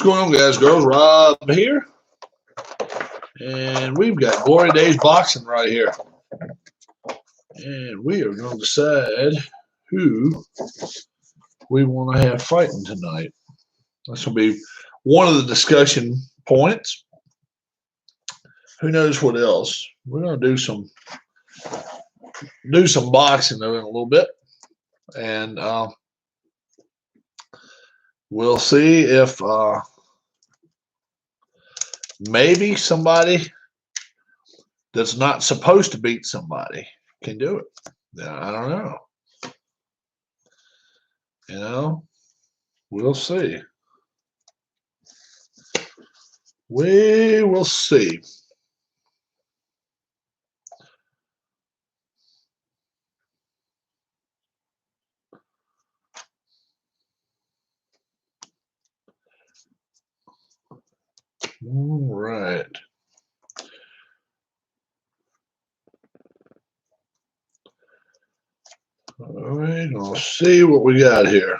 going on, guys, girls? Rob here. And we've got Glory Days boxing right here. And we are going to decide who we want to have fighting tonight. This will be one of the discussion points. Who knows what else? We're going to do some boxing though in a little bit. And we'll see if maybe somebody that's not supposed to beat somebody can do it. I don't know. You know, we'll see. We will see. All right. All right, we'll see what we got here.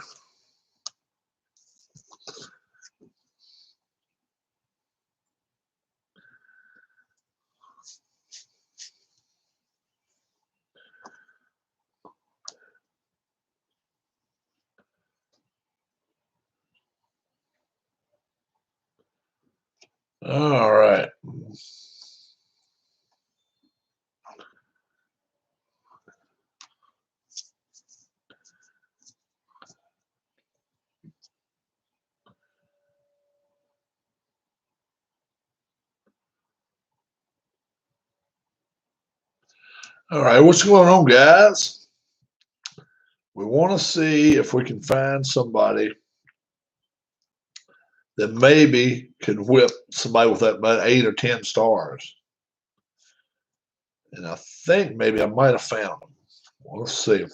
All right. All right, what's going on, guys? We want to see if we can find somebody that maybe could whip somebody with that about 8 or 10 stars. And I think maybe I might have found them. Well, let's see.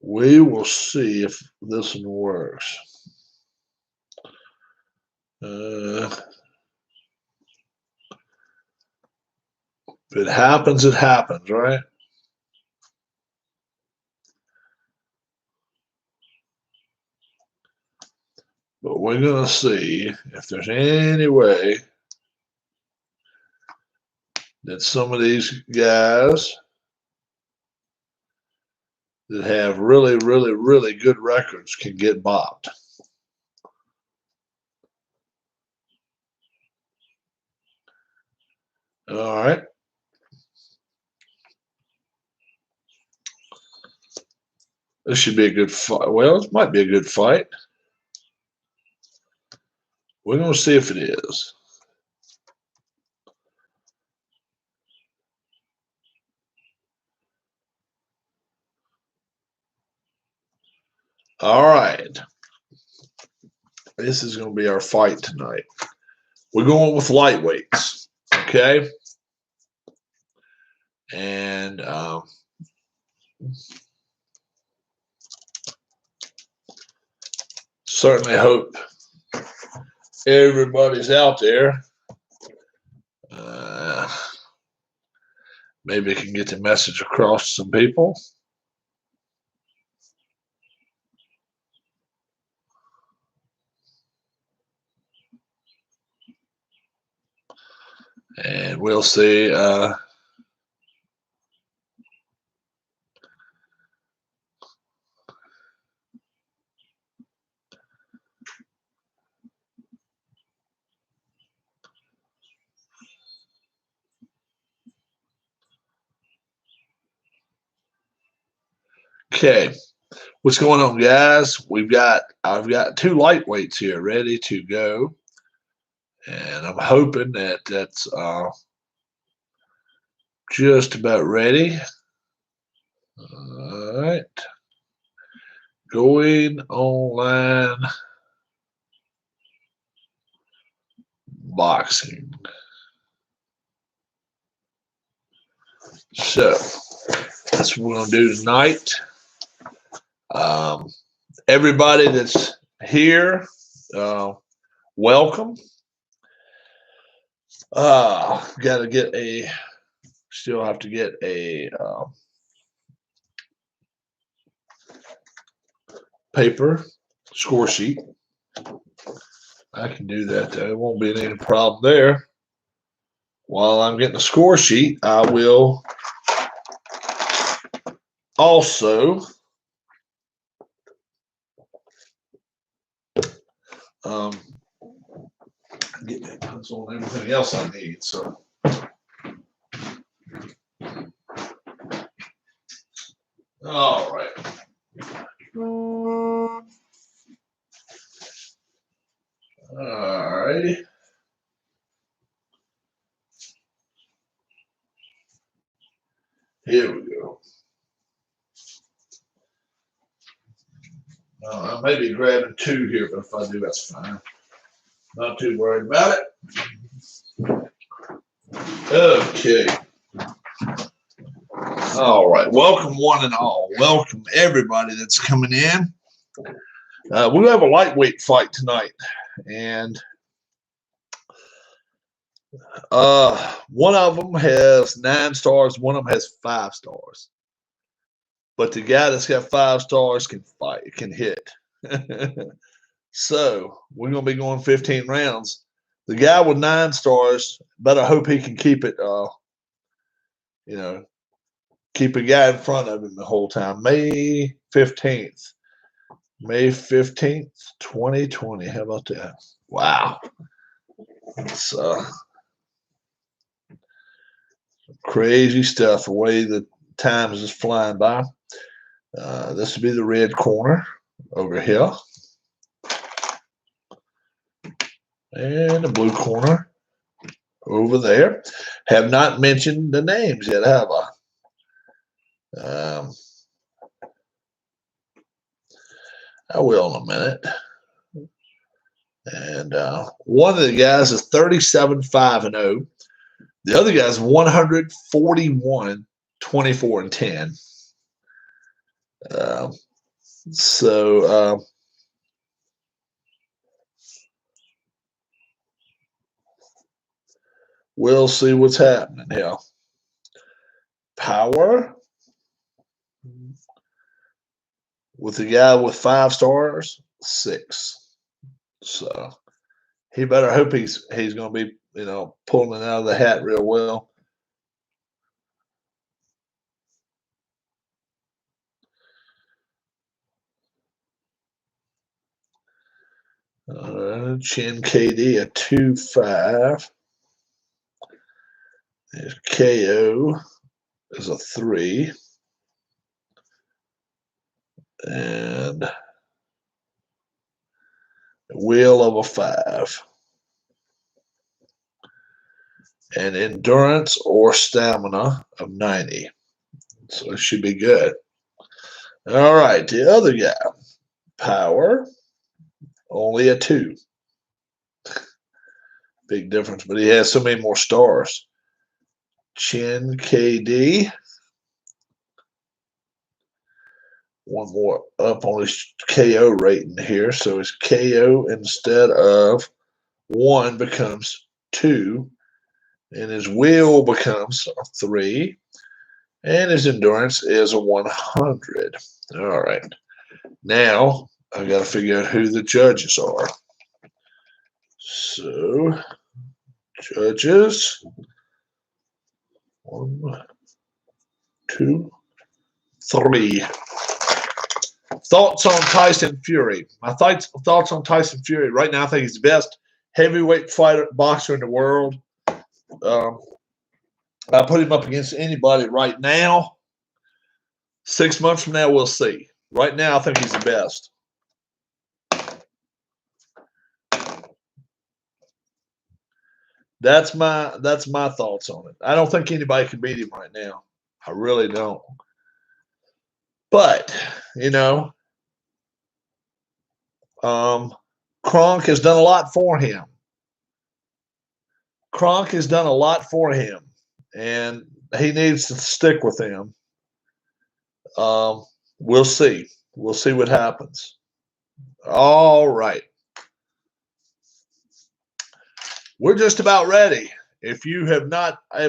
We will see if this one works. If it happens, it happens, right? But we're going to see if there's any way that some of these guys that have really, really, really good records can get bopped. All right. This should be a good fight. Well, it might be a good fight. We're going to see if it is. All right. This is going to be our fight tonight. We're going with lightweights, okay? And certainly hope everybody's out there. Maybe I can get the message across to some people. And we'll see. Okay, what's going on, guys? I've got 2 lightweights here ready to go, and I'm hoping that that's just about ready. All right, going online boxing. So that's what we're gonna do tonight. Everybody that's here, welcome. Got to get still have to get a paper score sheet. I can do that. There won't be any problem there. While I'm getting a score sheet, I will also get that pencil and everything else I need. So all right. All righty. Here we go. I may be grabbing two here, but if I do, that's fine. Not too worried about it. Okay. All right. Welcome, one and all. Welcome, everybody that's coming in. We have a lightweight fight tonight. And one of them has 9 stars. One of them has 5 stars. But the guy that's got 5 stars can fight, can hit. So we're going to be going 15 rounds. The guy with 9 stars, better hope he can keep it, keep a guy in front of him the whole time. May 15th. May 15th, 2020. How about that? Wow. It's crazy stuff, the way the time is just flying by. This would be the red corner over here. And the blue corner over there. Have not mentioned the names yet, have I? I will in a minute. And one of the guys is 37-5-0. The other guy's 141, 24 and 10. We'll see what's happening here. Power with the guy with 5 stars, 6. So he better hope he's going to be, pulling it out of the hat real well. Chin KD a 2-5. There's KO is a 3. And a wheel of a 5. And endurance or stamina of 90. So it should be good. All right, the other guy, power, only a 2. Big difference, but he has so many more stars. Chin KD. One more up on his KO rating here. So his KO instead of 1 becomes 2. And his will becomes a 3. And his endurance is a 100. All right. Now, I've got to figure out who the judges are. So, judges. 1, 2, 3. Thoughts on Tyson Fury. My thoughts on Tyson Fury. Right now, I think he's the best heavyweight boxer in the world. I put him up against anybody right now. 6 months from now, we'll see. Right now, I think he's the best. That's my thoughts on it. I don't think anybody can beat him right now. I really don't. But, Kronk has done a lot for him. Kronk has done a lot for him, and he needs to stick with him. We'll see. We'll see what happens. All right. We're just about ready. If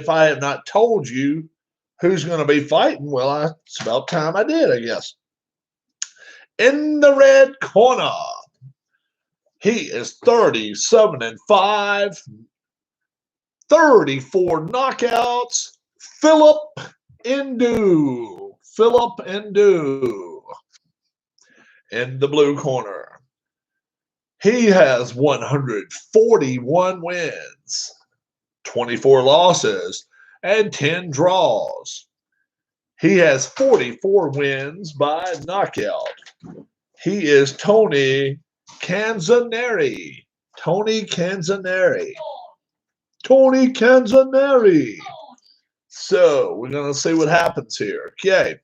I have not told you who's going to be fighting, well, it's about time I did, I guess. In the red corner, he is 37-5, 34 knockouts. Philip Indu. Philip Indu. In the blue corner, he has 141 wins, 24 losses, and 10 draws. He has 44 wins by knockout. He is Tony Canzaneri. Tony Canzaneri. Tony Canzaneri. So we're going to see what happens here. Okay.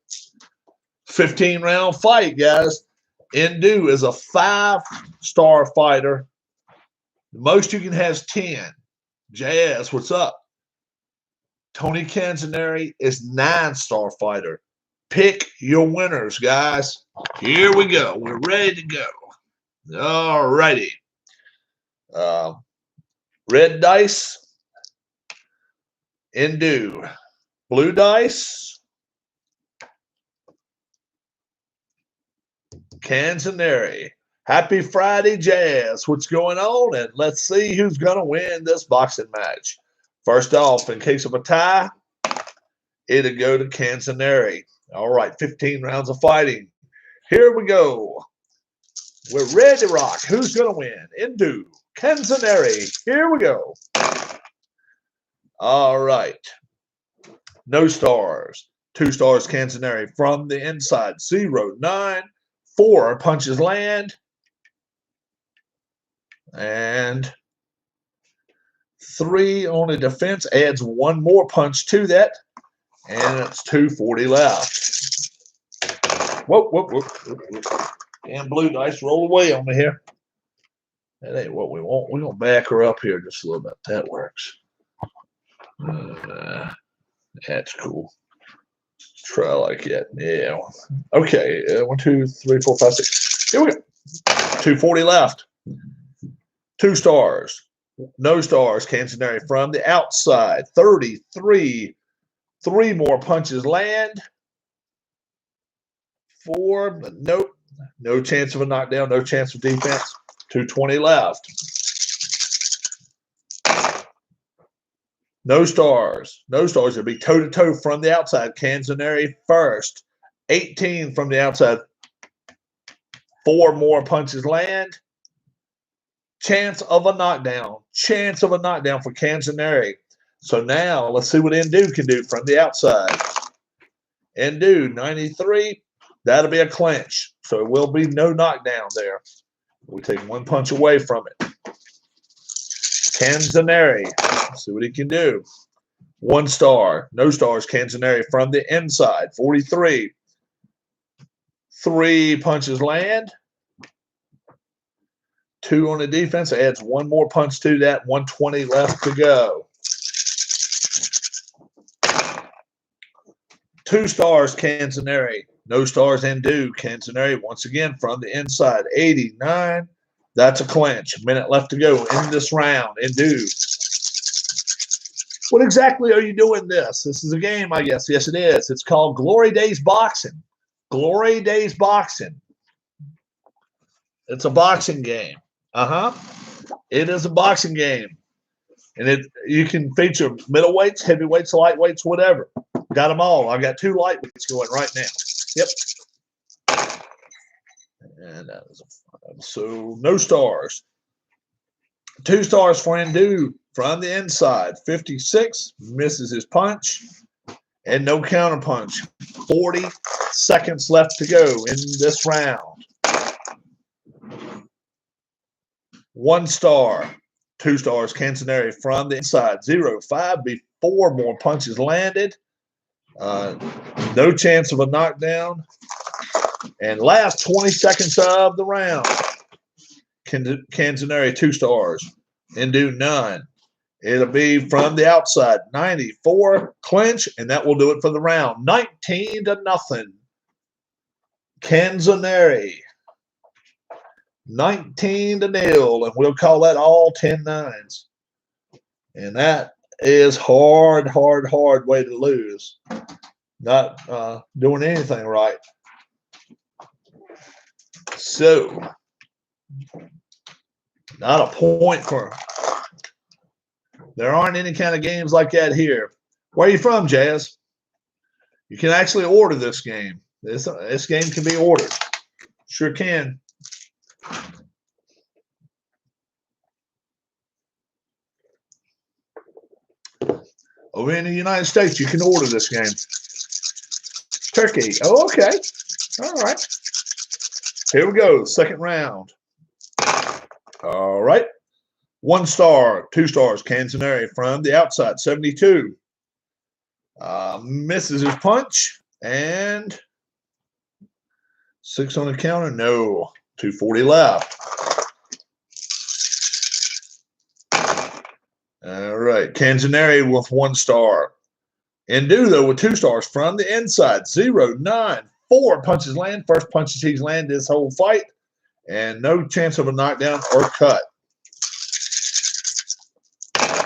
15-round fight, guys. Indu is a 5-star fighter. The most you can have is 10. Jazz, what's up? Tony Canzaneri is 9-star fighter. Pick your winners, guys. Here we go. We're ready to go. All righty. Red dice, Indu. Blue dice, Canzaneri. Happy Friday, Jazz. What's going on? And let's see who's going to win this boxing match. First off, in case of a tie, it'll go to Canzaneri. All right, 15 rounds of fighting. Here we go. We're ready to rock. Who's going to win? Indu, Canzaneri. Here we go. All right. No stars. 2 stars, Canzaneri. From the inside, 0-9. 4 punches land. And 3 on a defense. Adds 1 more punch to that. And it's 240 left. Whoa, whoa, whoa, whoa, whoa. And blue dice roll away on me here. That ain't what we want. We're going to back her up here just a little bit. That works. That's cool. Let's try like that. Yeah. Okay. 1, 2, 3, 4, 5, 6. Here we go. 240 left. 2 stars. No stars. Canzaneri from the outside. 33. 3 more punches land. 4, but nope. No chance of a knockdown. No chance of defense. 220 left. No stars. No stars. It'll be toe-to-toe from the outside. Canzaneri first. 18 from the outside. 4 more punches land. Chance of a knockdown. Chance of a knockdown for Canzaneri. So now let's see what Indu can do from the outside. Indu, 93. That'll be a clinch. So it will be no knockdown there. We take 1 punch away from it. Canzaneri. See what he can do. 1 star. No stars. Canzaneri from the inside. 43. 3 punches land. 2 on the defense. Adds 1 more punch to that. 120 left to go. 2 stars. Canzaneri. No stars. Indu. Canzaneri once again from the inside. 89. That's a clinch. A minute left to go in this round. Indu. What exactly are you doing this? This is a game, I guess. Yes, it is. It's called Glory Days Boxing. Glory Days Boxing. It's a boxing game. It is a boxing game. And you can feature middleweights, heavyweights, lightweights, whatever. Got them all. I've got 2 lightweights going right now. Yep. And that was so no stars. 2 stars for Indu from the inside. 56 misses his punch. And no counter punch. 40 seconds left to go in this round. 1 star. 2 stars. Canzaneri from the inside. 0-5 before more punches landed. No chance of a knockdown. And last 20 seconds of the round. Canzaneri, 2 stars. Indu, none. It'll be from the outside. 94 clinch, and that will do it for the round. 19-0. Canzaneri. 19-0, and we'll call that all 10 nines. And that is hard way to lose. Not doing anything right. So, not a point for. There aren't any kind of games like that here. Where are you from, Jazz? You can actually order this game. This game can be ordered. Sure can. Over in the United States, you can order this game. Turkey. Oh, okay. All right. Here we go. Second round. All right. 1 star, 2 stars, Canzoneri from the outside, 72. Misses his punch. And 6 on the counter. No. 240 left. All right. Canzoneri with 1 star. Indu, though, with 2 stars from the inside. 0, 9, 4 punches land. First punches he's landed this whole fight. And no chance of a knockdown or cut.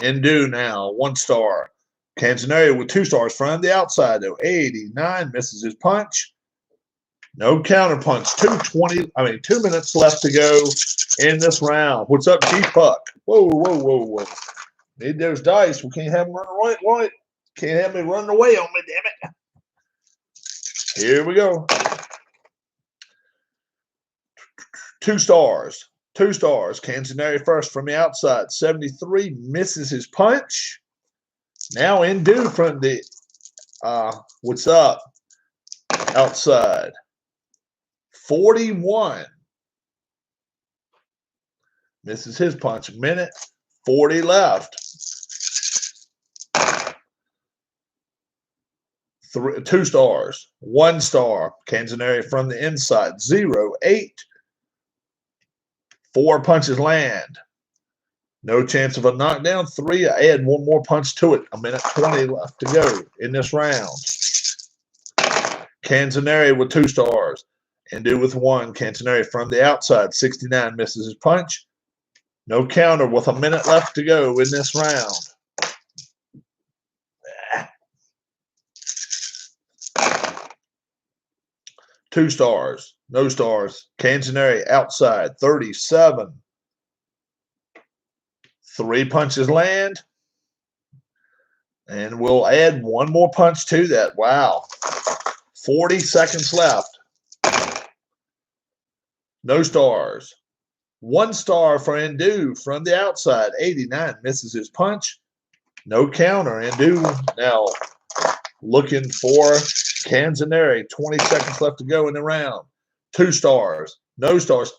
Indu now, 1 star. Canzoneri with 2 stars from the outside, though. 89, misses his punch. No counter punch. 2 minutes left to go in this round. What's up, G-Puck? Whoa, whoa, whoa, whoa. Need those dice. We can't have them running right. Can't have me running away on me, damn it. Here we go. 2 stars. 2 stars. Canzoneri first from the outside. 73, misses his punch. Now Indu from the what's up? Outside. 41. Misses his punch. 1:40 left. 2 stars. 1 star. Canzoneri from the inside. 0, 8. 4 punches land. No chance of a knockdown. 3. Add 1 more punch to it. 1:20 left to go in this round. Canzoneri with 2 stars. Indu with 1. Canzoneri from the outside. 69, misses his punch. No counter with 1 minute left to go in this round. 2 stars. No stars. Canzoneri outside. 37. 3 punches land. And we'll add 1 more punch to that. Wow. 40 seconds left. No stars. 1 star for Indu from the outside. 89, misses his punch. No counter. Indu now looking for Canzoneri. 20 seconds left to go in the round. 2 stars. No stars.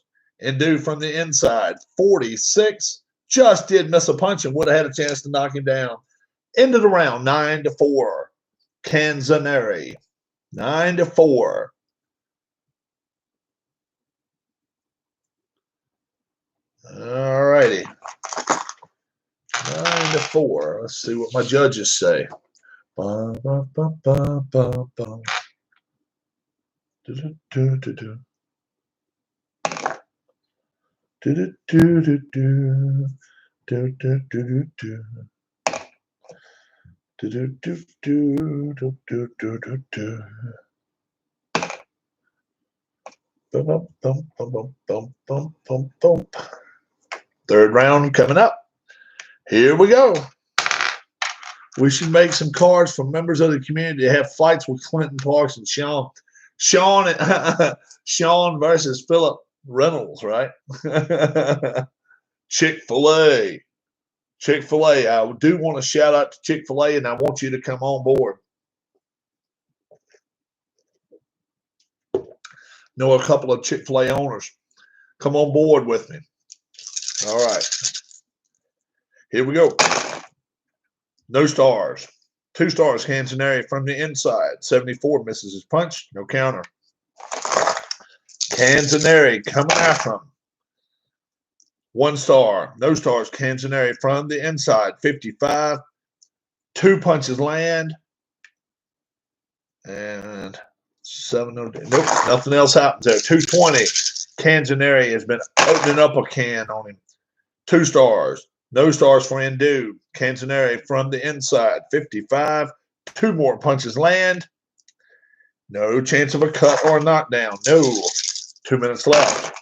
Indu from the inside. 46. Just did miss a punch and would have had a chance to knock him down. End of the round. 9-4. Canzoneri. 9-4. All righty. 9-4. Let's see what my judges say. Ba, ba, ba, ba, ba, ba. Do, do, do, do, do. Do, do, do, do, do. Do, do, do, do, do. Do, do, do, do, do, do, do, do, do. Bum, bum, bum, bum, bum, bum, bum. 3rd round coming up. Here we go. We should make some cards for members of the community to have fights with Clinton Parks and Sean. Sean versus Philip Reynolds, right? Chick-fil-A. Chick-fil-A. I do want to shout out to Chick-fil-A, and I want you to come on board. Know a couple of Chick-fil-A owners. Come on board with me. All right. Here we go. No stars. 2 stars. Canzoneri from the inside. 74, misses his punch. No counter. Canzoneri coming after him. 1 star. No stars. Canzoneri from the inside. 55. 2 punches land. And 7. Nope. Nothing else happens there. 220. Canzoneri has been opening up a can on him. 2 stars. No stars for Indu. Canzoneri from the inside. 55. 2 more punches land. No chance of a cut or a knockdown. No. 2 minutes left.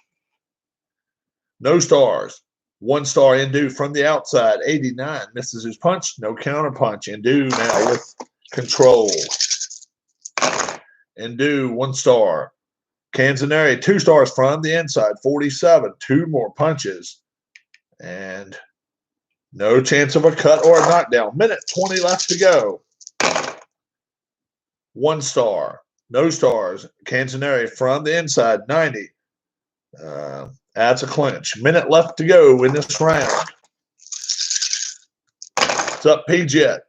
No stars. 1 star Indu from the outside. 89 misses his punch. No counter punch. Indu now with control. Indu 1 star. Canzoneri 2 stars from the inside. 47. 2 more punches. And no chance of a cut or a knockdown. Minute 20 left to go. 1 star. No stars. Canzoneri from the inside. 90. That's a clinch. Minute left to go in this round. It's up P-Jet.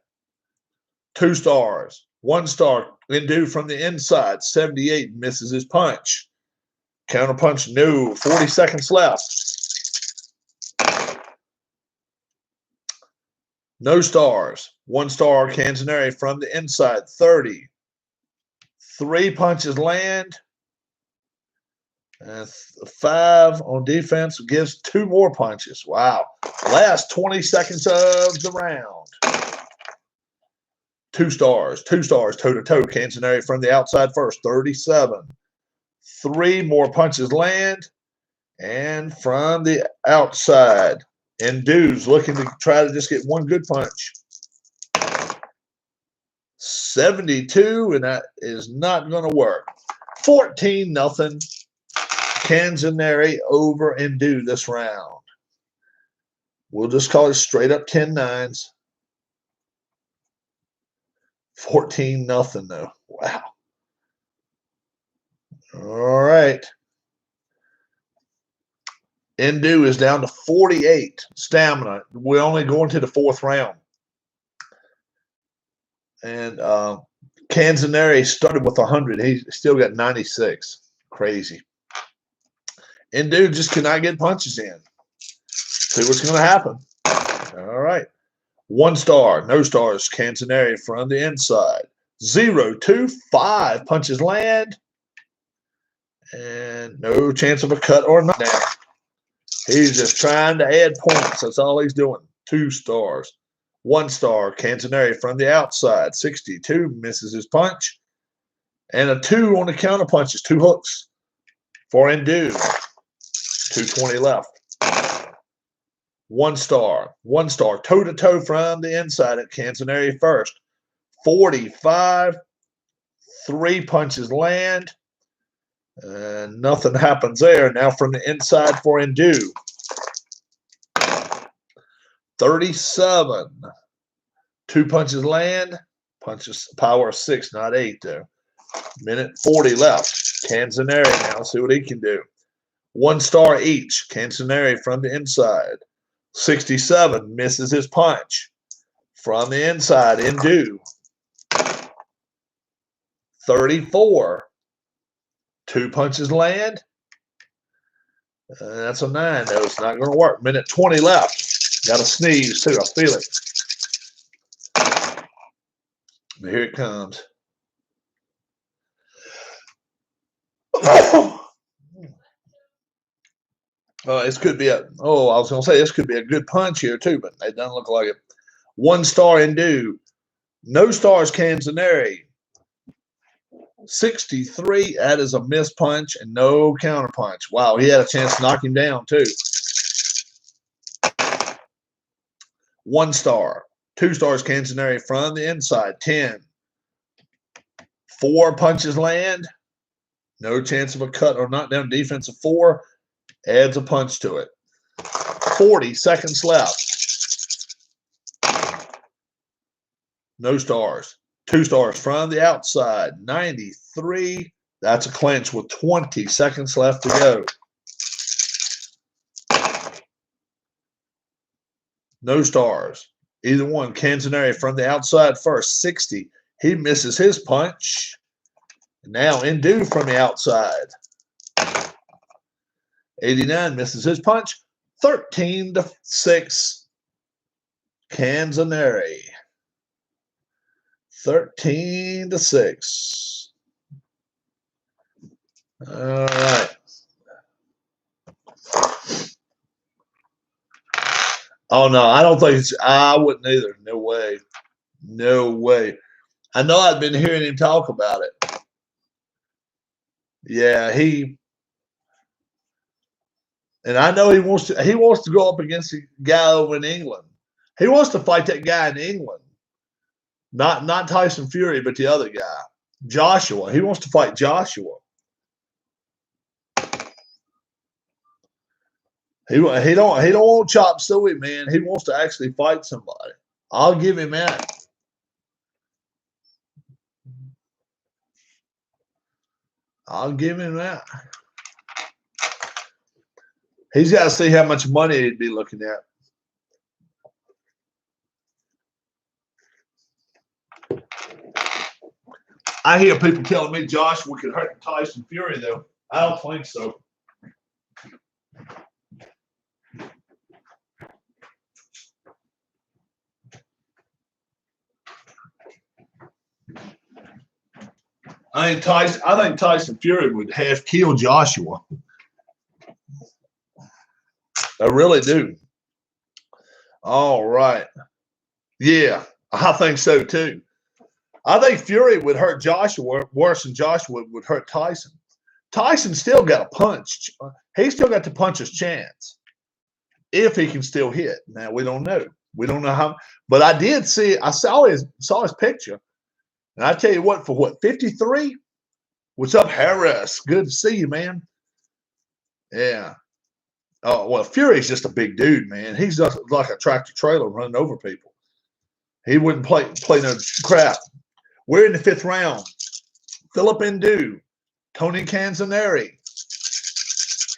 2 stars. 1 star. Indu from the inside. 78 misses his punch. Counter punch, no. 40 seconds left. No stars. 1 star. Canzoneri from the inside. 30. 3 punches land. 5 on defense gives 2 more punches. Wow. Last 20 seconds of the round. 2 stars. 2 stars toe-to-toe. Canzoneri from the outside first. 37. 3 more punches land. And from the outside, Indu's looking to try to just get 1 good punch. 72, and that is not going to work. 14-0. Canzoneri over Indu this round. We'll just call it straight up 10-9s. 14-0 though. Wow. All right. Indu is down to 48 stamina. We're only going to the 4th round. And Canzoneri started with 100. He's still got 96. Crazy. Indu just cannot get punches in. See what's going to happen. All right. 1 star. No stars. Canzoneri from the inside. 0, 2, 5 punches land. And no chance of a cut or knockdown. He's just trying to add points. That's all he's doing. 2 stars. 1 star. Canzoneri from the outside. 62 misses his punch. And a 2 on the counter punches. 2 hooks for Indu. 2:20 left. 1 star. 1 star. Toe-to-toe from the inside at Canzoneri first. 45. 3 punches land. Nothing happens there. Now from the inside for Indu. 37. 2 punches land. Punches power of 6, not 8 though. Minute 40 left. Canzoneri now. See what he can do. 1 star each. Canzoneri from the inside. 67 misses his punch. From the inside, Indu. 34. 2 punches land. That's a 9. No, it's not going to work. Minute 20 left. Got to sneeze too. I feel it. But here it comes. This could be I was going to say this could be a good punch here too, but it doesn't look like it. 1 star Indu. No stars Canzoneri. 63. That is a missed punch and no counter punch. Wow, he had a chance to knock him down too. 1 star. 2 stars Canzoneri from the inside. 10. 4 punches land. No chance of a cut or knockdown. Defense of 4. Adds a punch to it. 40 seconds left. No stars. 2 stars from the outside. 93. That's a clinch with 20 seconds left to go. No stars. Either one. Canzoneri from the outside first. 60. He misses his punch. Now Indu from the outside. 89 misses his punch. 13-6. Canzoneri. 13-6. All right. Oh no, I don't think I wouldn't either. No way. No way. I know I've been hearing him talk about it. Yeah, he And I know he wants to go up against the guy over in England. He wants to fight that guy in England. Not Tyson Fury, but the other guy. Joshua. He wants to fight Joshua. He don't want chop suey, man. He wants to actually fight somebody. I'll give him that. I'll give him that. He's got to see how much money he'd be looking at. I hear people telling me Joshua could hurt Tyson Fury, though. I don't think so. I think Tyson Fury would half kill Joshua. I really do. All right. Yeah, I think so too. I think Fury would hurt Joshua worse than Joshua would hurt Tyson. Tyson still got a punch. He's still got the puncher's chance if he can still hit. Now we don't know. We don't know how. But I did see. I saw his picture, and I tell you what, for what 53? What's up, Harris? Good to see you, man. Yeah. Oh well, Fury's just a big dude, man. He's just like a tractor trailer running over people. He wouldn't play no crap. We're in the 5th round. Philip Ndu, Tony Canzoneri.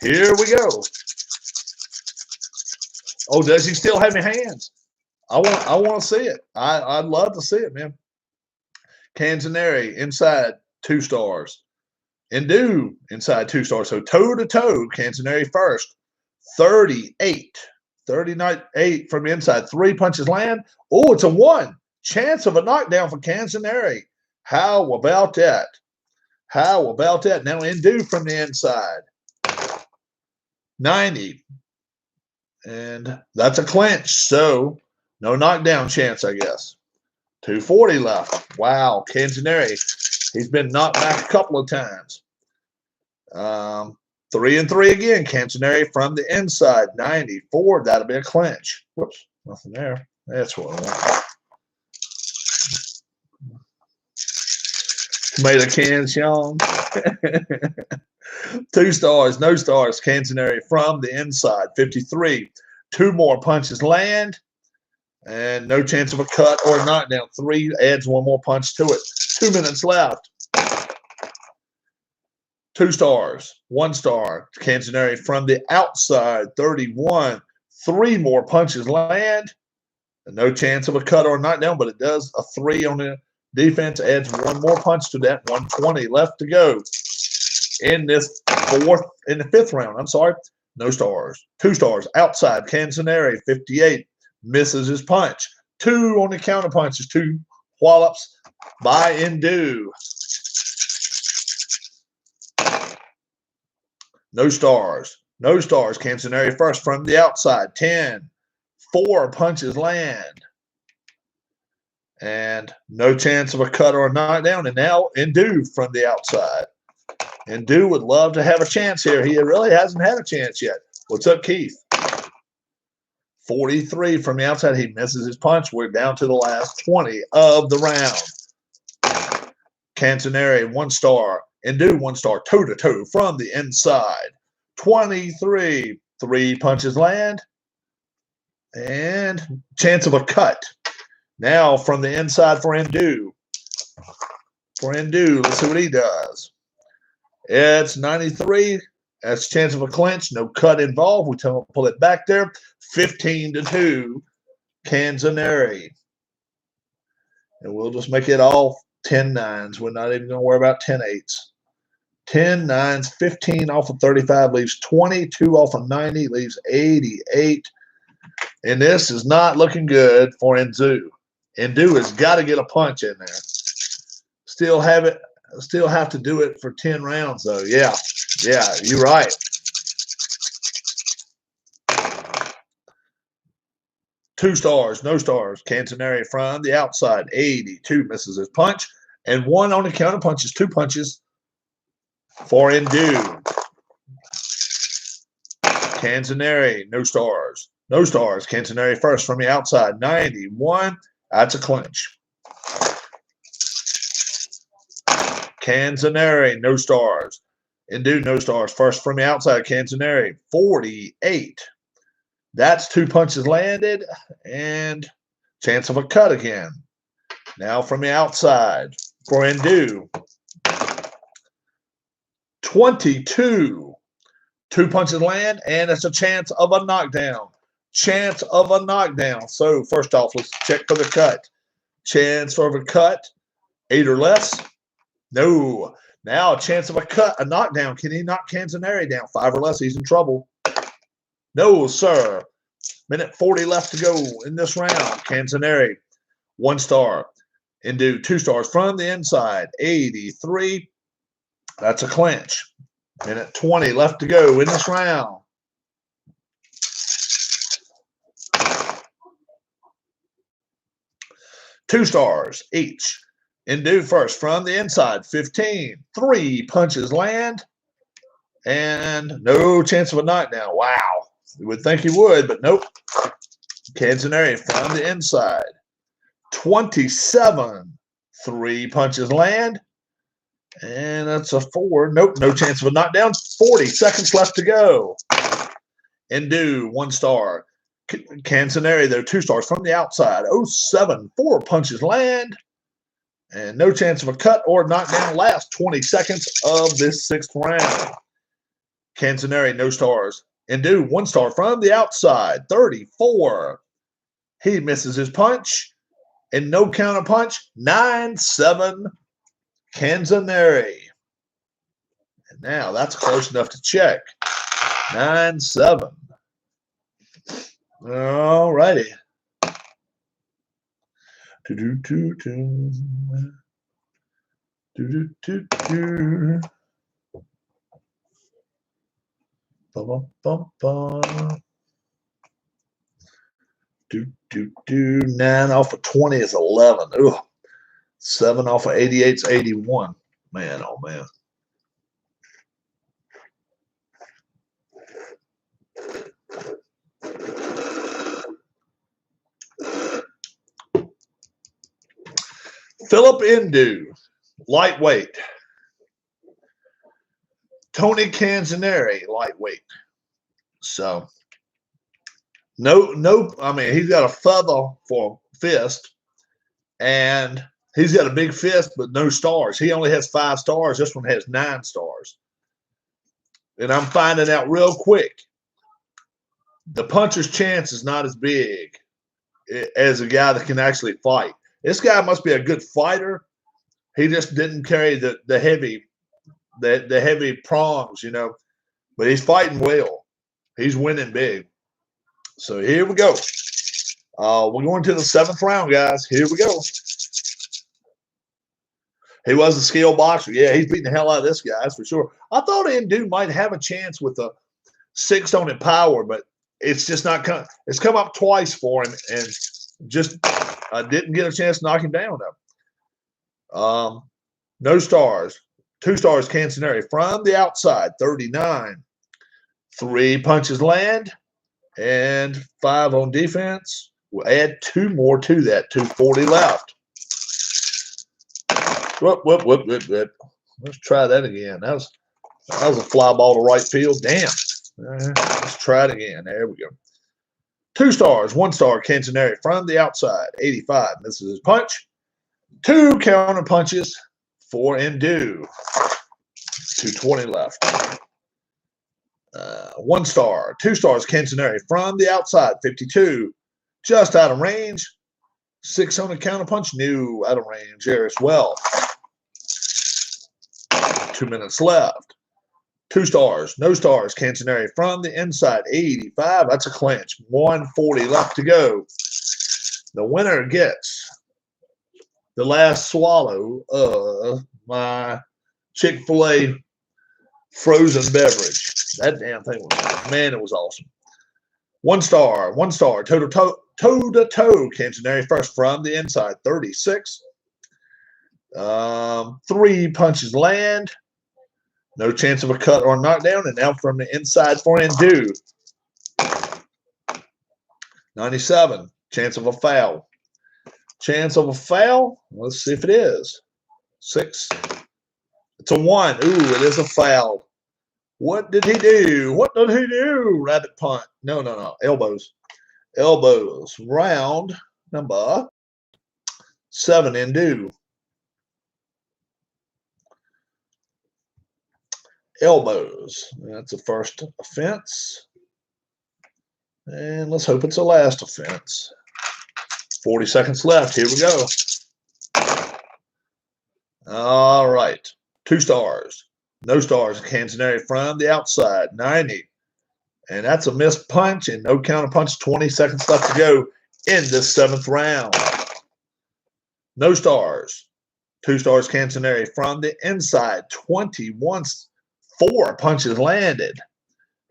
Here we go. Oh, does he still have any hands? I want to see it. I'd love to see it, man. Canzoneri inside 2 stars. Ndu inside 2 stars. So toe to toe, Canzoneri first. 38 from the inside. 3 punches land. Oh, it's a 1. Chance of a knockdown for Canzoneri. How about that? How about that? Now Ndu from the inside. 90. And that's a clinch. So no knockdown chance, I guess. 240 left. Wow, Canzoneri. He's been knocked back a couple of times. 3-3 again. Canzoneri from the inside. 94. That'll be a clinch. Whoops, nothing there. That's what I want. Tomato can, Sean. 2 stars, no stars. Canzoneri from the inside. 53. 2 more punches land. And no chance of a cut or a knockdown. 3 adds 1 more punch to it. 2 minutes left. 2 stars, 1 star. Canzoneri from the outside. 31. 3 more punches land. And no chance of a cut or a knockdown, but it does. A 3 on the defense adds 1 more punch to that. 120 left to go in this in the 5th round. I'm sorry. No stars. 2 stars. Outside. Canzoneri, 58. Misses his punch. 2 on the counter punches. 2 whallops by Ndu. No stars. No stars. Canzoneri first from the outside. 10. 4 punches land. And no chance of a cut or a knockdown. And now Ndu from the outside. Ndu would love to have a chance here. He really hasn't had a chance yet. What's up, Keith? 43 from the outside. He misses his punch. We're down to the last 20 of the round. Canzoneri, 1 star. Ndu, 1 star. Toe to toe from the inside. 23. 3 punches land. And chance of a cut. Now from the inside for Ndu. Let's see what he does. It's 93. That's a chance of a clinch. No cut involved. We pull it back there. 15-2. Canzoneri. And we'll just make it all 10-9s. We're not even going to worry about 10-8s. 10-9s. 15 off of 35 leaves 22 off of 90. Leaves 88. And this is not looking good for Ndu. Ndu has got to get a punch in there. Still have to do it for 10 rounds, though. Yeah, you're right. Two stars, no stars. Canzoneri from the outside. 82 misses his punch. And 1 on the counter punches. 2 punches for Ndu. Canzoneri, no stars. No stars. Canzoneri first from the outside, 91. That's a clinch. Canzoneri, no stars. Indeed, no stars. First from the outside, Canzoneri, 48. That's 2 punches landed and chance of a cut again. Now from the outside for Indu, 22. 2 punches land, and it's a chance of a knockdown. Chance of a knockdown. So first off, let's check for the cut. Chance for a cut, 8 or less. No. Now a chance of a cut, a knockdown. Can he knock Canzoneri down? 5 or less, he's in trouble. No, sir. Minute 40 left to go in this round. Canzoneri, 1 star. Indu, 2 stars from the inside, 83. That's a clinch. Minute 20 left to go in this round. Two stars each. Indu first from the inside, 15. 3 punches land, and no chance of a knockdown. Wow. You would think he would, but nope. Canzoneri from the inside, 27. 3 punches land, and that's a 4. Nope, no chance of a knockdown. 40 seconds left to go. Indu, 1 star. Canzoneri, though, 2 stars from the outside. 07. 4 punches land, and no chance of a cut or knockdown. Last 20 seconds of this 6th round. Canzoneri, no stars. Indu, 1 star from the outside. 34. He misses his punch, and no counter punch. 9-7. Canzoneri. And now that's close enough to check. 9-7. All righty. Nine off of 20 is 11. Ooh. 7 off of 88 is 81. Man, oh man. Philip Indu, lightweight. Tony Canzoneri, lightweight. So, no, I mean, he's got a feather for a fist, and he's got a big fist, but no stars. He only has 5 stars. This one has 9 stars. And I'm finding out real quick, the puncher's chance is not as big as a guy that can actually fight. This guy must be a good fighter. He just didn't carry the heavy prongs, you know. But he's fighting well. He's winning big. So here we go. We're going to the 7th round, guys. Here we go. He was a skilled boxer. Yeah, he's beating the hell out of this guy, that's for sure. I thought Indu might have a chance with a 6-on power, but it's just not come. It's come up twice for him, and just didn't get a chance to knock him down, though. No stars. 2 stars, Canzoneri from the outside, 39. 3 punches land, and 5 on defense. We'll add 2 more to that. 240 left. Whoop. Let's try that again. That was a fly ball to right field. Damn. Let's try it again. There we go. 2 stars, 1 star, Canzoneri from the outside, 85. Misses his punch. 2 counter punches for Indu. 220 left. 1 star, 2 stars, Canzoneri from the outside, 52. Just out of range. 6 on a counter punch. No, out of range there as well. 2 minutes left. 2 stars, no stars, Canzoneri from the inside, 85. That's a clinch. 140 left to go. The winner gets the last swallow of my Chick-fil-A frozen beverage. That damn thing was, man, it was awesome. 1 star, toe-to-toe, Canzoneri first from the inside, 36. 3 punches land. No chance of a cut or a knockdown. And now from the inside for Indu. 97, chance of a foul. Chance of a foul. Let's see if it is. 6. It's a 1. Ooh, it is a foul. What did he do? What did he do? Rabbit punt. No. Elbows. Elbows. Round number 7 in due. Elbows. That's the first offense. And let's hope it's the last offense. 40 seconds left. Here we go. All right. 2 stars. No stars. Canzoneri from the outside. 90. And that's a missed punch and no counter punch. 20 seconds left to go in this 7th round. No stars. 2 stars. Canzoneri from the inside. 21. 4 punches landed.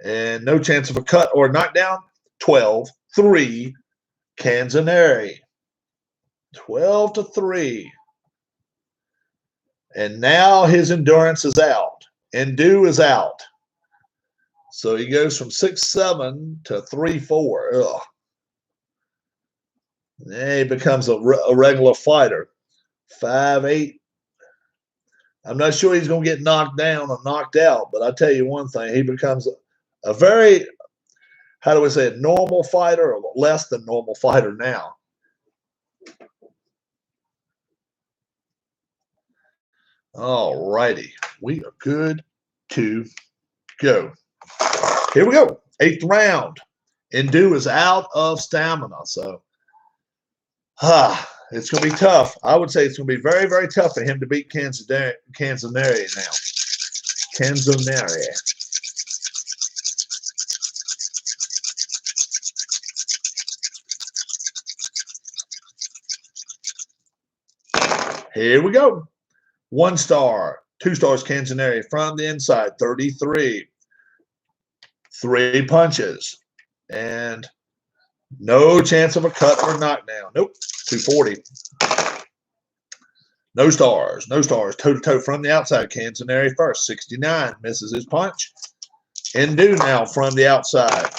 And no chance of a cut or knockdown. 12-3. Canzoneri. 12-3. And now his endurance is out. Endu is out. So he goes from 6-7 to 3-4. Ugh. And he becomes a regular fighter. 5-8. I'm not sure he's going to get knocked down or knocked out, but I'll tell you one thing. He becomes a very, how do we say it, normal fighter or less than normal fighter now. All righty. We are good to go. Here we go. 8th round. Endu is out of stamina. So, it's going to be tough. I would say it's going to be very, very tough for him to beat Canzoneri now. Canzoneri. Here we go. 1 star. 2 stars. Canzoneri from the inside. 33. 3 punches. And no chance of a cut or knockdown. Nope. 240. No stars. No stars. Toe-to-toe from the outside. Canzoneri first. 69. Misses his punch. Endu now from the outside.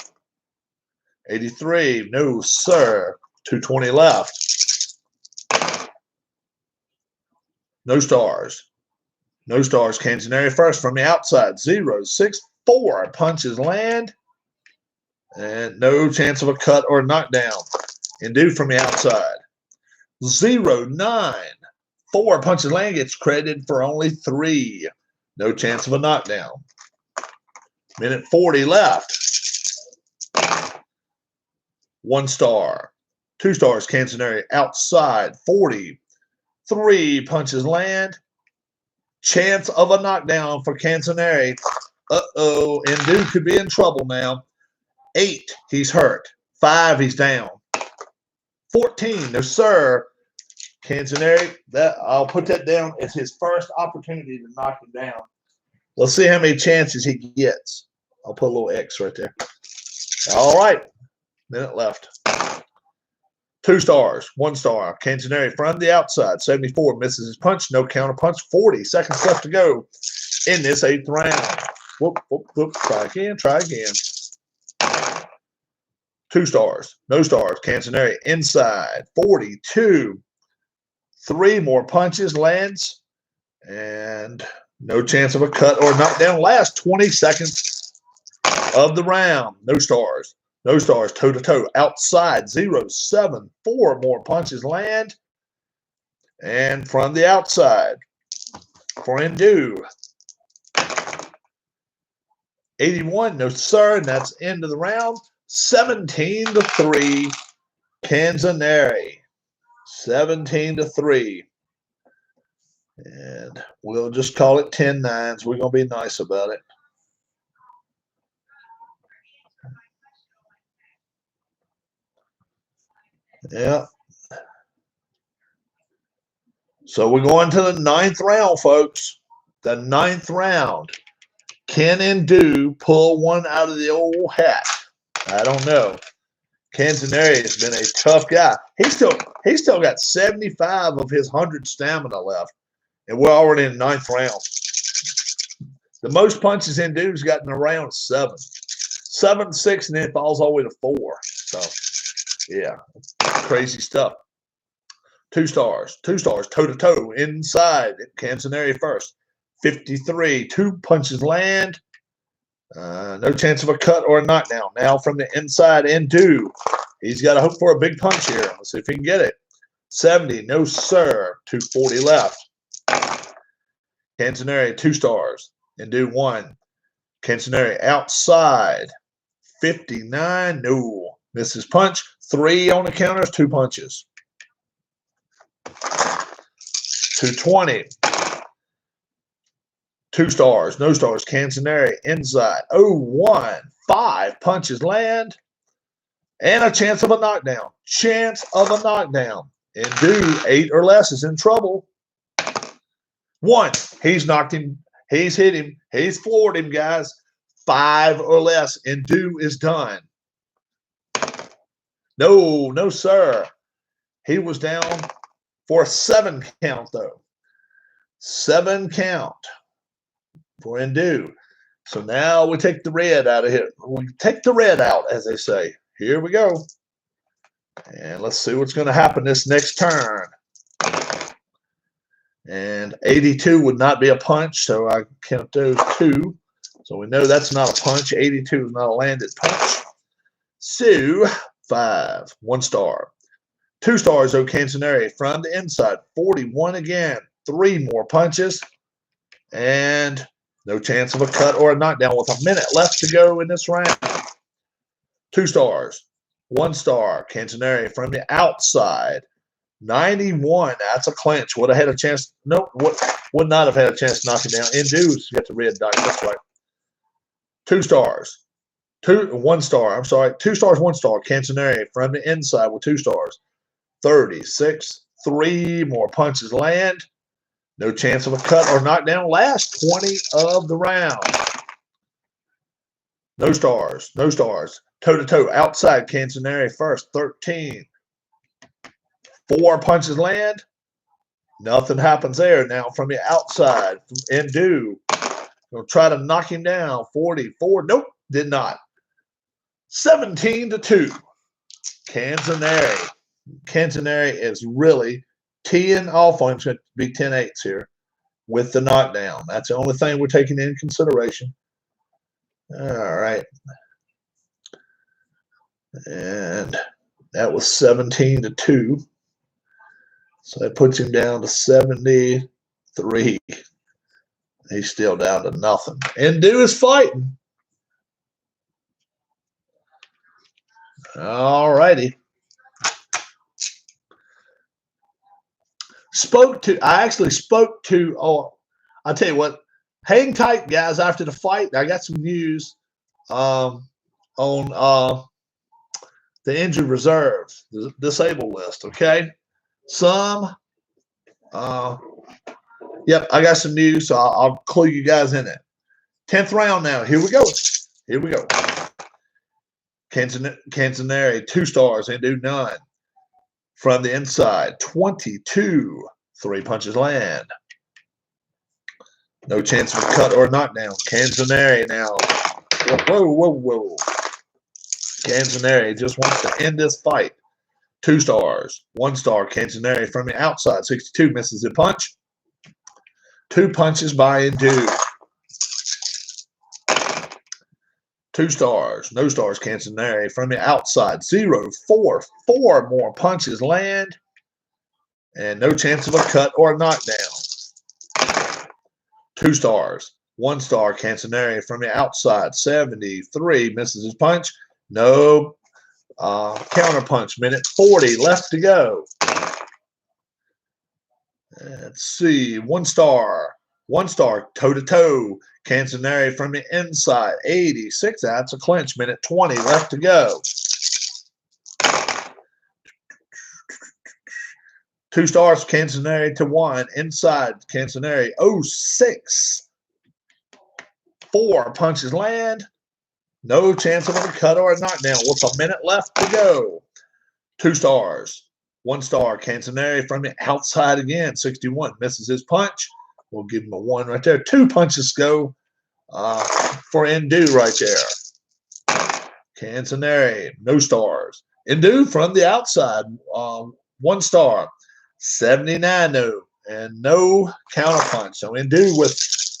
83. No, sir. 220 left. No stars. No stars. Canzoneri first from the outside. 0-6. 4 punches land. And no chance of a cut or knockdown. Endu from the outside. 0-9. 4 punches land. Gets credited for only 3. No chance of a knockdown. Minute 40 left. 1 star. 2 stars. Canzoneri outside. 40. 3 punches land. Chance of a knockdown for Canzoneri. Uh-oh. Endu could be in trouble now. 8. He's hurt. 5. He's down. 14. No, sir. Canzoneri, I'll put that down as his first opportunity to knock him down. Let's see how many chances he gets. I'll put a little X right there. All right. Minute left. 2 stars. 1 star. Canzoneri from the outside. 74. Misses his punch. No counter punch. 40 seconds left to go in this 8th round. Whoop, whoop, whoop. Try again. Try again. 2 stars. No stars. Canzoneri inside. 42. 3 more punches lands. And no chance of a cut or knockdown. Last 20 seconds of the round. No stars. No stars. Toe-to-toe. Outside. 0-7. 4 more punches land. And from the outside for Endu. 81. No, sir. And that's end of the round. 17-3. Canzoneri. 17-3. And we'll just call it 10-9s. We're going to be nice about it. Yeah. So we're going to the 9th round, folks. The 9th round. Can Endu pull one out of the old hat? I don't know. Canzoneri has been a tough guy. He's still got 75 of his 100 stamina left. And we're already in the 9th round. The most punches Endu's got in a round is 7. 7-6, and then it falls all the way to 4. So Yeah, crazy stuff. 2 stars, toe-to-toe, inside, Canzoneri first. 53, 2 punches land. No chance of a cut or a knockdown. Now from the inside, Indu. He's got to hope for a big punch here. Let's see if he can get it. 70, no sir. 240 left. Canzoneri, 2 stars. Indu 1. Canzoneri outside. 59, no. Misses punch. 3 on the counters, 2 punches. 220. 2 stars, no stars. Canzoneri inside. 0-1. 5 punches land. And a chance of a knockdown. Chance of a knockdown. Indu, 8 or less, is in trouble. 1. He's knocked him. He's hit him. He's floored him, guys. 5 or less. Indu is done. No, sir. He was down for a 7 count, though. 7 count for Indu. So now we take the red out of here. We take the red out, as they say. Here we go. And let's see what's going to happen this next turn. And 82 would not be a punch, so I count those 2. So we know that's not a punch. 82 is not a landed punch. So 5, 1 star. 2 stars, though, Canzoneri from the inside. 41 again. 3 more punches. And no chance of a cut or a knockdown with a minute left to go in this round. 2 stars. 1 star. Canzoneri from the outside. 91. That's a clinch. Would have had a chance. Nope. Would not have had a chance to knock him down. Indu's got the red dot. That's right. 2 stars. 1 star. I'm sorry. 2 stars, 1 star. Canzoneri from the inside with 2 stars. 36. 3 more punches land. No chance of a cut or knockdown. Last 20 of the round. No stars. No stars. Toe-to-toe. Outside. Canzoneri first. 13. 4 punches land. Nothing happens there. Now from the outside. From Indu. Going to try to knock him down. 44. Nope. Did not. 17-2. Canzoneri. Canzoneri is really teeing off on him. It's going to be 10-8s here with the knockdown. That's the only thing we're taking into consideration. All right. And that was 17-2. So that puts him down to 73. He's still down to nothing. Indu is fighting. All righty. I actually spoke to, I'll tell you what, hang tight, guys, after the fight. I got some news on the injured reserve, the disabled list, okay? Yep, I got some news, so I'll clue you guys in it. 10th round now. Here we go. Here we go. Canzoneri, 2 stars, Indu none. From the inside, 22. 3 punches land. No chance of a cut or a knockdown. Canzoneri now. Whoa. Canzoneri just wants to end this fight. 2 stars. 1 star. Canzoneri from the outside. 62 misses the punch. 2 punches by Indu. 2 stars. No stars. Canzoneri from the outside. 0-4. 4 more punches land. And no chance of a cut or a knockdown. 2 stars. 1 star. Canzoneri from the outside. 73 misses his punch. No counter punch. Minute 40 left to go. Let's see. 1 star. 1 star. Toe-to-toe. Canzoneri from the inside. 86. That's a clinch. Minute 20 left to go. 2 stars. Canzoneri to 1. Inside. Canzoneri. 06. 4 punches land. No chance of a cut or a knockdown with a minute left to go. 2 stars. 1 star. Canzoneri from the outside again. 61. Misses his punch. We'll give him a 1 right there. 2 punches go for Indu right there. Canzoneri. No stars. Indu from the outside, 1 star, 79 no, and no counterpunch. So Indu with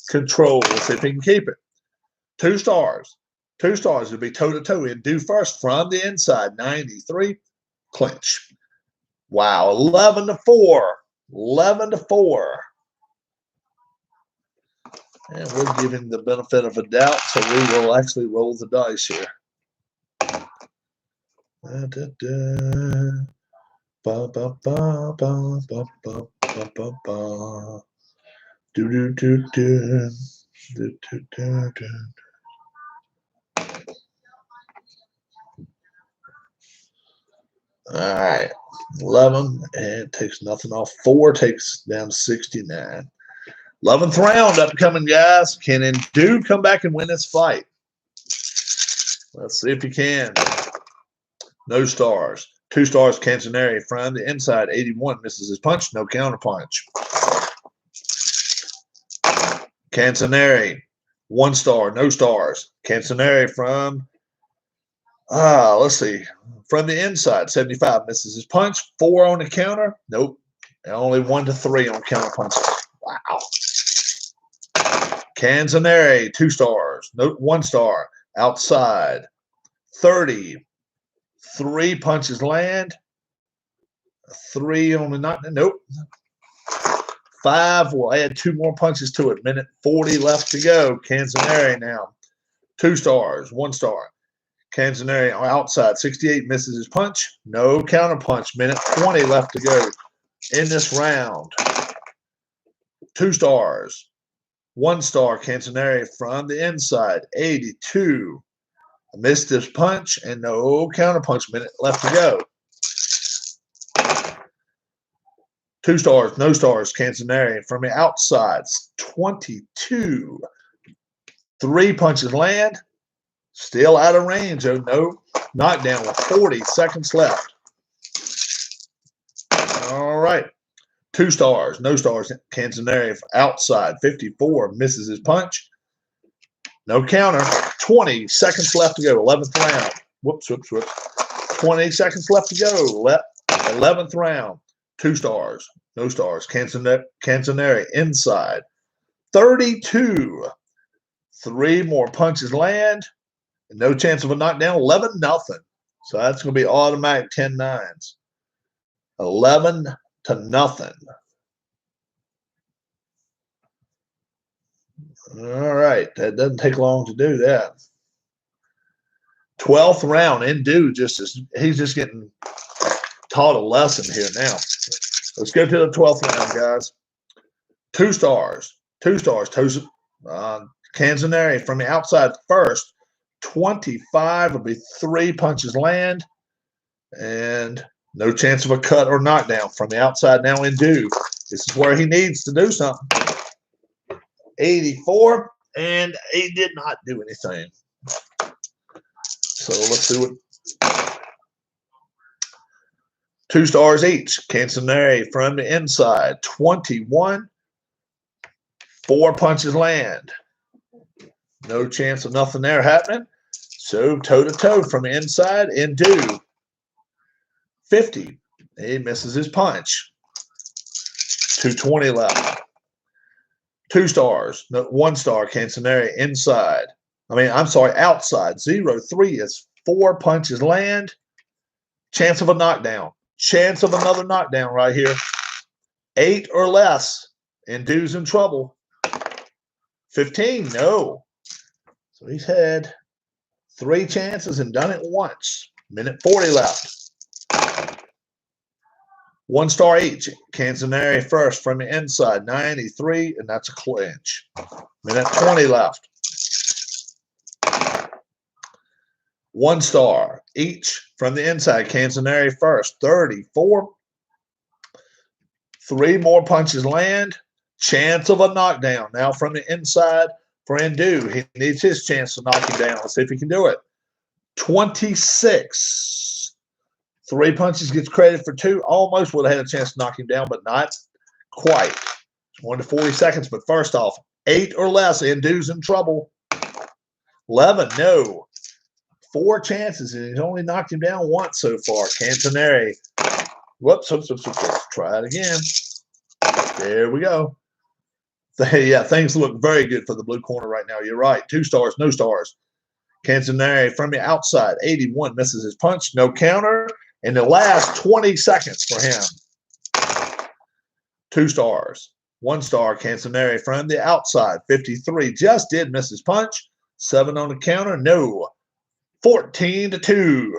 control. We'll see if he can keep it. 2 stars. 2 stars would be toe-to-toe. Indu first from the inside, 93, clinch. Wow, 11-4. 11-4. And we'll give him the benefit of a doubt, so we will actually roll the dice here. Da, da, da. Ba, ba, ba, ba, ba, ba, ba, ba, ba. Do, do, do, do. Do, do, do, do. All right, 11, and takes nothing off. 4 takes down 69. 11th round upcoming, guys. Can Indu come back and win this fight? Let's see if he can. No stars. 2 stars, Canzoneri from the inside, 81, misses his punch, no counter punch. Canzoneri, 1 star, no stars. Canzoneri from, let's see, from the inside, 75, misses his punch, 4 on the counter, nope. And only 1-3 on counter punches. Wow. Canzoneri, 2 stars, no, 1 star, outside, 30. 3 punches land. 3 on the knock. Nope. 5. We'll add 2 more punches to it. Minute 40 left to go. Canzoneri now. 2 stars. 1 star. Canzoneri outside. 68 misses his punch. No counter punch. Minute 20 left to go in this round. 2 stars. 1 star. Canzoneri from the inside. 82. Missed his punch and no counter punch. Minute left to go. 2 stars, no stars. Canzoneri from the outside, 22. 3 punches land. Still out of range. Oh, no knockdown with 40 seconds left. All right. 2 stars, no stars. Canzoneri outside, 54. Misses his punch. No counter. 20 seconds left to go. 11th round. Whoops, whoops, whoops. 20 seconds left to go. 11th round. 2 stars. No stars. Canzoneri inside. 32. 3 more punches land. No chance of a knockdown. 11-0. So that's going to be automatic 10-9s. 11-0. All right, that doesn't take long to do that. 12th round, Indu he's just getting taught a lesson here now. Let's go to the 12th round, guys. 2 stars, 2 stars. Canzoneri from the outside first, 25 will be 3 punches land, and no chance of a cut or knockdown from the outside now. Indu, this is where he needs to do something. 84, and he did not do anything. So let's see what. 2 stars each. Canzoneri from the inside, 21. 4 punches land. No chance of nothing there happening. So toe-to-toe from the inside, Indu. 50. He misses his punch. 220 left. 2 stars, no, 1 star. Canzoneri inside. Outside. 0-3 is 4 punches land. Chance of a knockdown. Chance of another knockdown right here. 8 or less. Indu's in trouble. 15, no. So he's had 3 chances and done it once. Minute 40 left. 1 star each. Canzoneri first from the inside, 93, and that's a clinch. Minute 20 left. 1 star each from the inside. Canzoneri first, 34. 3 more punches land. Chance of a knockdown. Now from the inside for Indu. He needs his chance to knock him down. Let's see if he can do it. 26. 3 punches, gets credit for 2. Almost would have had a chance to knock him down, but not quite. 1 to 40 seconds. But first off, 8 or less, Indu's in trouble. 11, no. 4 chances, and he's only knocked him down once so far. Cantoneri. Whoops. Try it again. There we go. Yeah, things look very good for the blue corner right now. You're right. 2 stars, no stars. Cantoneri from the outside, 81, misses his punch, no counter. In the last 20 seconds for him. 2 stars. 1 star, Cantoneri from the outside, 53, just did miss his punch. 7 on the counter, no. 14-2.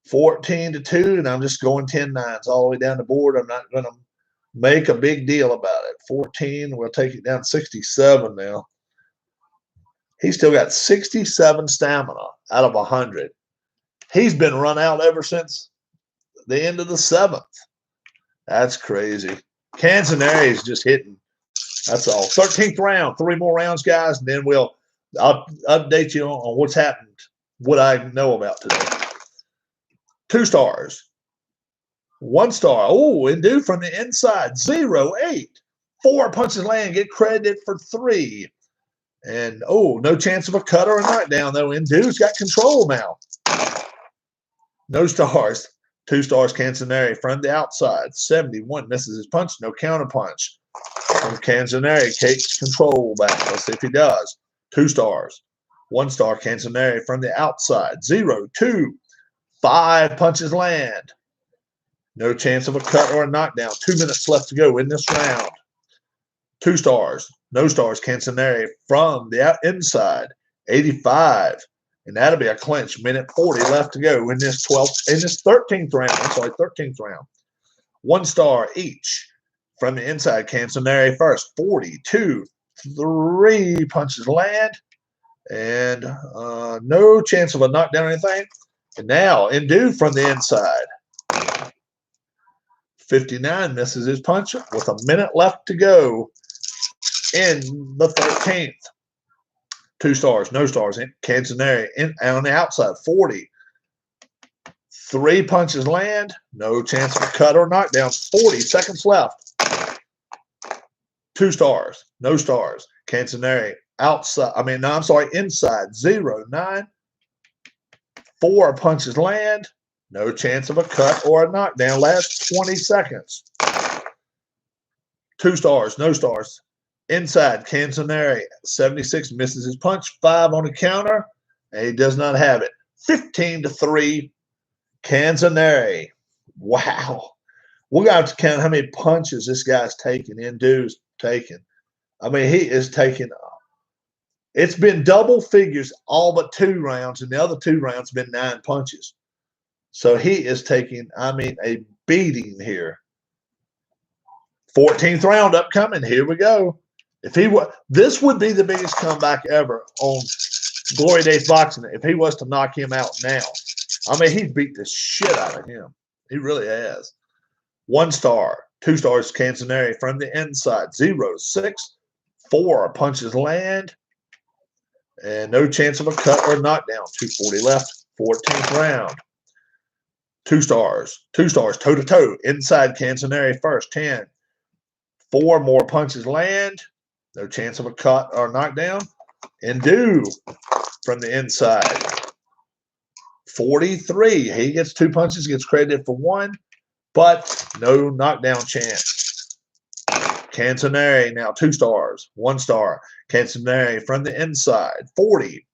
14-2, and I'm just going 10-9s all the way down the board. I'm not going to make a big deal about it. 14, we'll take it down 67 now. He's still got 67 stamina out of 100. He's been run out ever since the end of the 7th. That's crazy. Cantoneri is just hitting. That's all. 13th round. 3 more rounds, guys, and then I'll update you on what's happened, what I know about today. 2 stars. 1 star. Oh, and dude from the inside. 0-8. 4 punches land. Get credited for 3. And, oh, no chance of a cut or a knockdown, though. And dude's got control now. No stars. 2 stars, Cantoneri from the outside. 71, misses his punch. No counter punch. From Cantoneri, takes control back. Let's see if he does. 2 stars. 1 star, Cantoneri from the outside. 0-2. 5 punches land. No chance of a cut or a knockdown. 2 minutes left to go in this round. 2 stars. No stars, Cantoneri from the inside. 85. And that'll be a clinch. 1:40 left to go in this 13th round. I'm sorry, 13th round. 1 star each from the inside. Cantoneri first. 42. 3 punches land. And no chance of a knockdown or anything. And now, Indu from the inside. 59, misses his punch with a minute left to go in the 13th. 2 stars, no stars. Cantoneri on the outside, 40. 3 punches land. No chance of a cut or knockdown. 40 seconds left. 2 stars, no stars. Cantoneri outside. Inside. 0-9. 4 punches land. No chance of a cut or a knockdown. Last 20 seconds. 2 stars, no stars. Inside, Cantoneri, 76, misses his punch. 5 on the counter, and he does not have it. 15-3, Cantoneri. Wow. We're going to have to count how many punches this guy's taking, Indu's taking. I mean, he is taking – it's been double figures all but 2 rounds, and the other 2 rounds have been 9 punches. So he is taking, a beating here. 14th round upcoming. Here we go. If he were, this would be the biggest comeback ever on Glory Days Boxing if he was to knock him out now. He's beat the shit out of him. He really has. 1 star, 2 stars, Cantoneri from the inside. 0-6. 4 punches land. And no chance of a cut or knockdown. 2:40 left. 14th round. 2 stars. 2 stars, toe-to-toe. Inside, Cantoneri first. 10. 4 more punches land. No chance of a cut or knockdown. Indu from the inside. 43. He gets 2 punches, gets credited for 1, but no knockdown chance. Cantoneri now 2 stars, 1 star. Cantoneri from the inside. 40.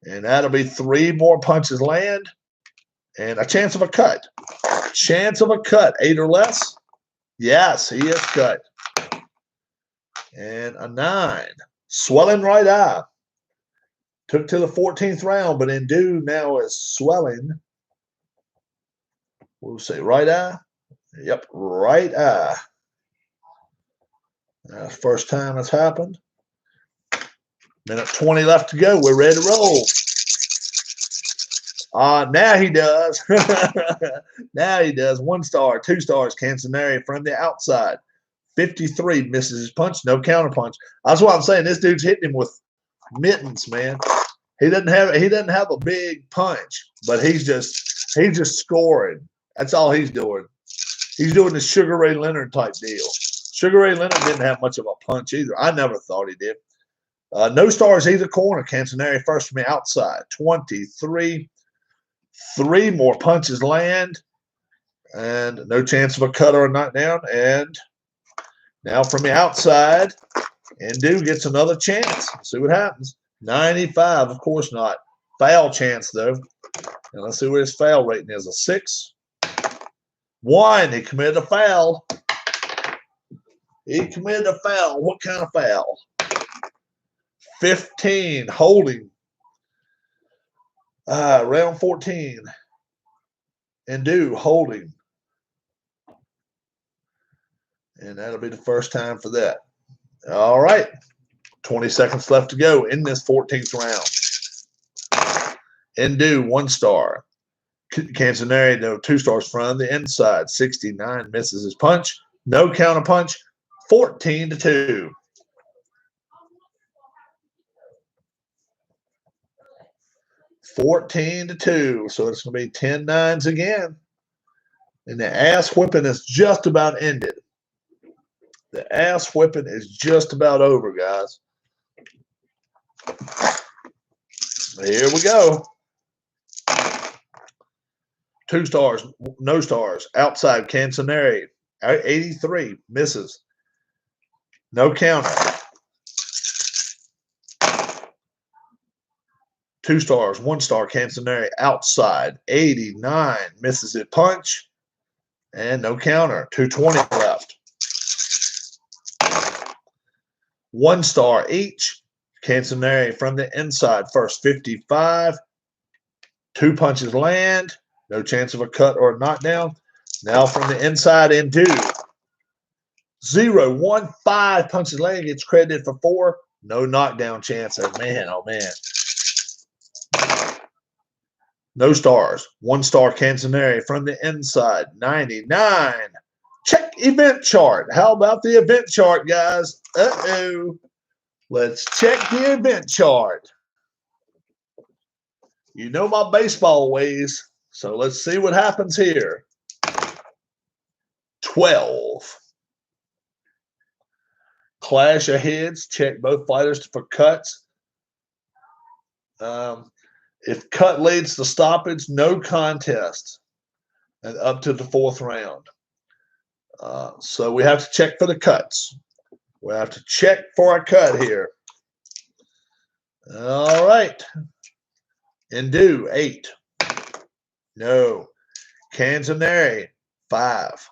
And that'll be 3 more punches land. And a chance of a cut. Chance of a cut. 8 or less. Yes, he is cut. And a 9. Swelling right eye. Took to the 14th round, but Indu now is swelling. We'll say right eye. Yep, right eye. First time it's happened. Minute 20 left to go. We're ready to roll. Now he does. Now he does. 1 star, 2 stars. Cantoneri from the outside. 53, misses his punch. No counter punch. That's what I'm saying. This dude's hitting him with mittens, man. He doesn't have a big punch, but he's just scoring. That's all he's doing. He's doing the Sugar Ray Leonard type deal. Sugar Ray Leonard didn't have much of a punch either. I never thought he did. No stars either corner. Cantoneri first from the outside. 23. 3 more punches land. And no chance of a cut or a knockdown. And now from the outside, Ndu gets another chance. See what happens. 95, of course not. Foul chance, though. And let's see what his foul rating is. A 6. 1. He committed a foul. He committed a foul. What kind of foul? 15. Holding. Round 14. Ndu holding. And that'll be the first time for that. All right. 20 seconds left to go in this 14th round. Ndu, 1 star. Cantoneri, no, 2 stars from the inside. 69 misses his punch. No counter punch. 14-2. So it's going to be 10-9s again. And the ass whipping is just about ended. The ass whipping is just about over, guys. Here we go. 2 stars, no stars. Outside, Cantoneri, 83, misses. No counter. 2 stars, 1 star, Cantoneri, outside, 89, misses it punch. And no counter. 220 left. 1 star each. Cantoneri from the inside first, 55. 2 punches land. No chance of a cut or a knockdown. Now from the inside, Ndu. 0, 1, 5 punches land. Gets credited for 4. No knockdown chance. Oh, man. No stars. 1 star, Cantoneri from the inside, 99. Check event chart. How about the event chart, guys? Uh-oh. Let's check the event chart. You know my baseball ways, so let's see what happens here. 12. Clash of heads. Check both fighters for cuts. If cut leads to stoppage, no contest, and up to the 4th round. So we have to check for the cuts. We have to check for a cut here. All right. Ndu, 8. No. Cantoneri, 5.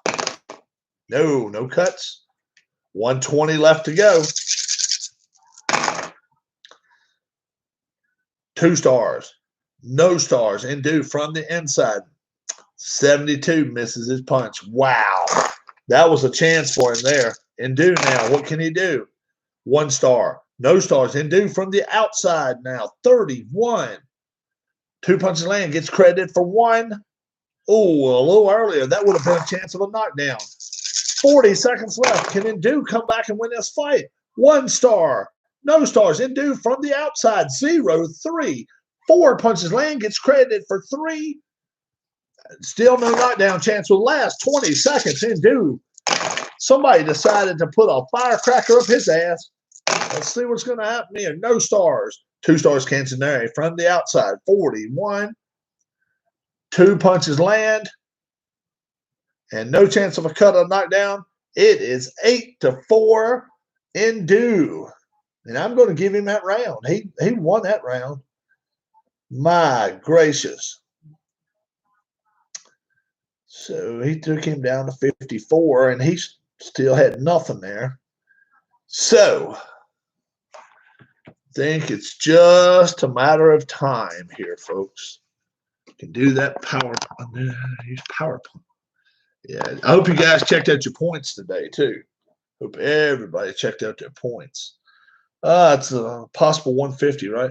No cuts. 120 left to go. 2 stars. No stars. Ndu from the inside. 72 misses his punch. Wow. That was a chance for him there. Ndu now, what can he do? 1 star. No stars. Ndu from the outside now. 31. 2 punches land. Gets credited for 1. Oh, a little earlier. That would have been a chance of a knockdown. 40 seconds left. Can Ndu come back and win this fight? 1 star. No stars. Ndu from the outside. 0, 3. 4 punches land. Gets credited for 3. Still no knockdown chance will last. 20 seconds. Ndu. Somebody decided to put a firecracker up his ass. Let's see what's going to happen here. No stars. 2 stars, Cantoneri from the outside. 41. 2 punches land. And no chance of a cut or knockdown. It is 8-4 Ndu. And I'm going to give him that round. He won that round. My gracious. So he took him down to 54, and he still had nothing there. So I think it's just a matter of time here, folks. You can do that PowerPoint. Use PowerPoint. Yeah, I hope you guys checked out your points today, too. Hope everybody checked out their points. It's a possible 150, right?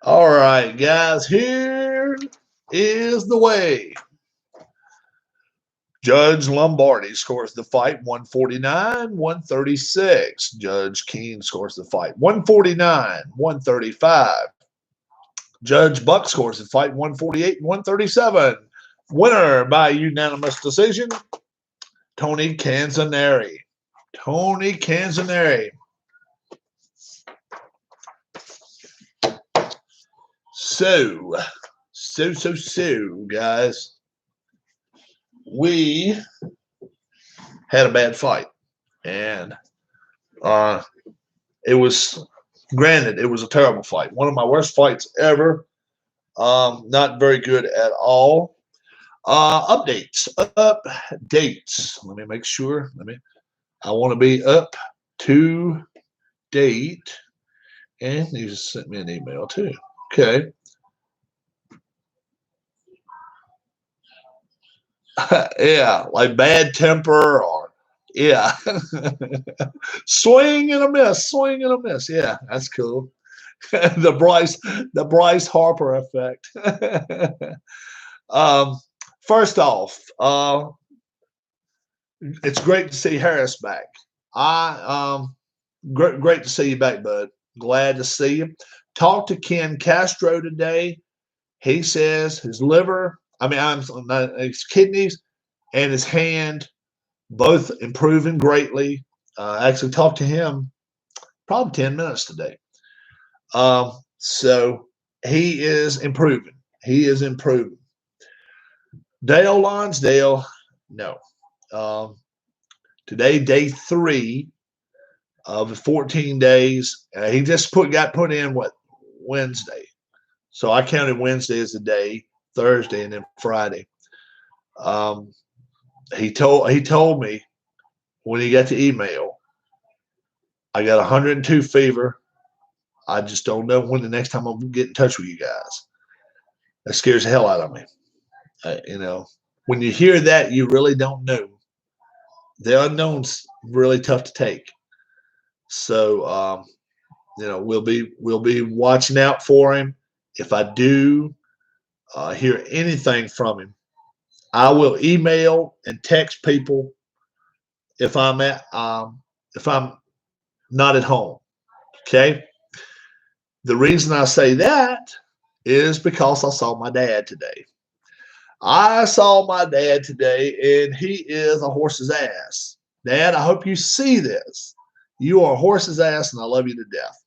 All right, guys, here is the way. Judge Lombardi scores the fight 149-136. Judge Keene scores the fight 149-135. Judge Buck scores the fight 148-137. Winner by unanimous decision, Tony Canzoneri. Tony Canzoneri. So, guys, we had a bad fight, and it was, granted, it was a terrible fight. One of my worst fights ever. Not very good at all. Updates. Let me make sure. I want to be up to date. And he just sent me an email too. Okay. Yeah, like bad temper or yeah. Swing and a miss, swing and a miss. Yeah, that's cool. the Bryce Harper effect. First off, it's great to see Harris back. Great to see you back, bud. Glad to see you. Talked to Ken Castro today. He says his liver, his kidneys and his hand both improving greatly. Actually talked to him probably 10 minutes today. So he is improving. He is improving. Dale Lonsdale, no. Today, day 3 of 14 days. He just got put in Wednesday. So I counted Wednesday as a day, Thursday, and then Friday. He told me when he got the email, I got 102 fever. I just don't know when the next time I'm gonna get in touch with you guys. That scares the hell out of me. When you hear that, you really don't know. The unknown's really tough to take. So we'll be watching out for him. If I do hear anything from him, I will email and text people if I'm not at home. Okay. The reason I say that is because I saw my dad today. I saw my dad today, and he is a horse's ass. Dad, I hope you see this. You are a horse's ass, and I love you to death.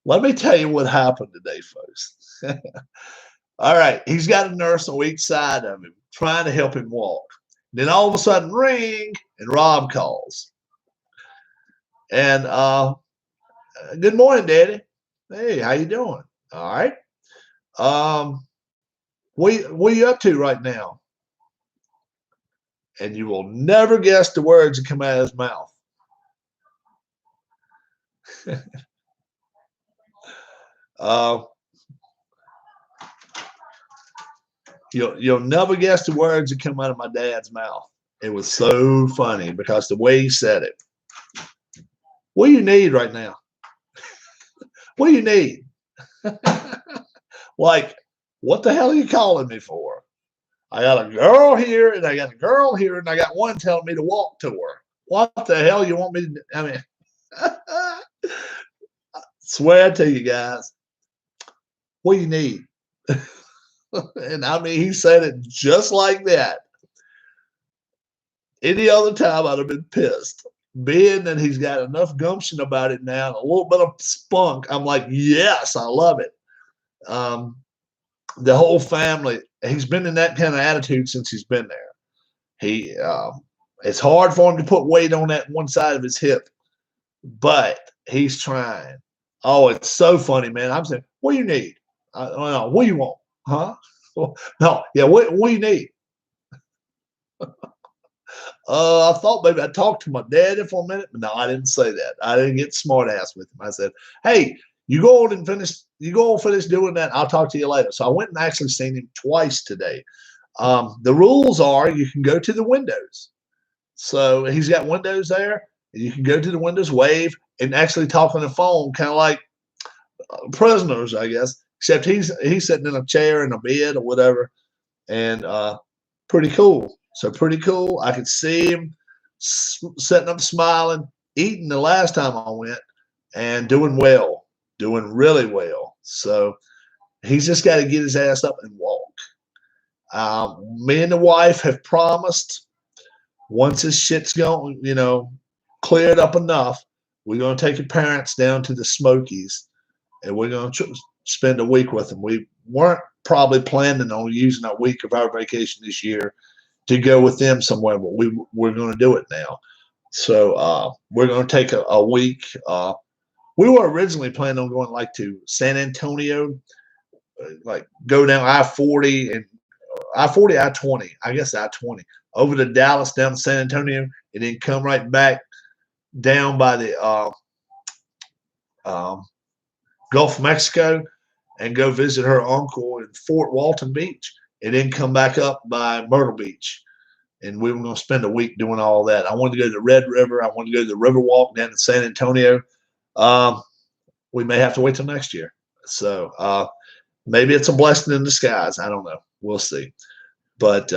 Let me tell you what happened today, folks. All right, he's got a nurse on each side of him trying to help him walk. Then all of a sudden, ring, and Rob calls. And good morning, Daddy. Hey, how you doing? All right. What are you up to right now? And you will never guess the words that come out of his mouth. You'll never guess the words that come out of my dad's mouth. It was so funny because the way he said it. What do you need right now? What do you need? Like, what the hell are you calling me for? I got a girl here, and I got a girl here, and I got one telling me to walk to her. What the hell you want me to do? I mean, I swear to you guys, what do you need? And I mean, he said it just like that. Any other time, I'd have been pissed. Being that he's got enough gumption about it now, and a little bit of spunk, I'm like, yes, I love it. The whole family, he's been in that kind of attitude since he's been there. It's hard for him to put weight on that one side of his hip, but he's trying. Oh, it's so funny, man. I'm saying, what do you need? What do you want? Huh? No, yeah, what do you need? I thought maybe I talked to my daddy for a minute, but no, I didn't say that. I didn't get smart ass with him. I said, hey, you go on and finish. You go and finish doing that. I'll talk to you later. So I went and actually seen him twice today. The rules are you can go to the windows. So he's got windows there. And you can go to the windows, wave, and actually talk on the phone, kind of like prisoners, I guess. except he's sitting in a chair in a bed or whatever, and pretty cool. So pretty cool. I could see him sitting up smiling, eating the last time I went, and doing well, doing really well. So he's just got to get his ass up and walk. Me and the wife have promised once his shit's going, cleared up enough, we're going to take your parents down to the Smokies, and we're going to spend a week with them. We weren't probably planning on using a week of our vacation this year to go with them somewhere, but we're going to do it now. So we're going to take a week. We were originally planning on going like to San Antonio, like go down I-40 and I-40, I-20, I guess I-20, over to Dallas, down to San Antonio, and then come right back down by the Gulf of Mexico and go visit her uncle in Fort Walton Beach, and then come back up by Myrtle Beach. And we were going to spend a week doing all that. I wanted to go to the Red River. I wanted to go to the Riverwalk down in San Antonio. We may have to wait till next year. So maybe it's a blessing in disguise. I don't know. We'll see. But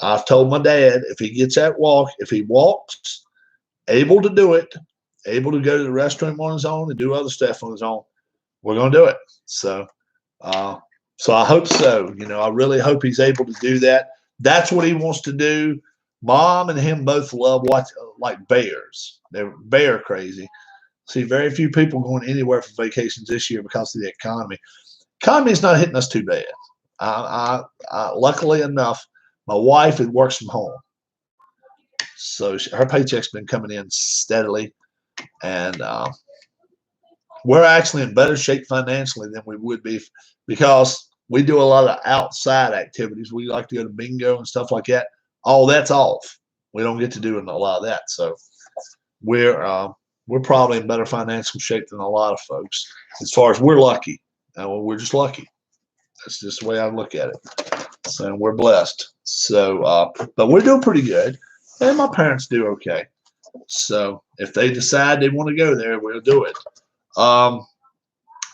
I've told my dad if he gets that walk, if he walks, able to do it, able to go to the restroom on his own and do other stuff on his own, we're going to do it. So I hope so. I really hope he's able to do that. That's what he wants to do. Mom and him both love like bears. They're bear crazy. See, very few people going anywhere for vacations this year because of the economy. Economy is not hitting us too bad. Luckily enough, my wife works from home, so her paycheck's been coming in steadily, and we're actually in better shape financially than we would be because we do a lot of outside activities. We like to go to bingo and stuff like that. All that's off. We don't get to do a lot of that, so we're probably in better financial shape than a lot of folks. As far as we're lucky, we're just lucky. That's just the way I look at it. So we're blessed. So, but we're doing pretty good, and my parents do okay. So if they decide they want to go there, we'll do it.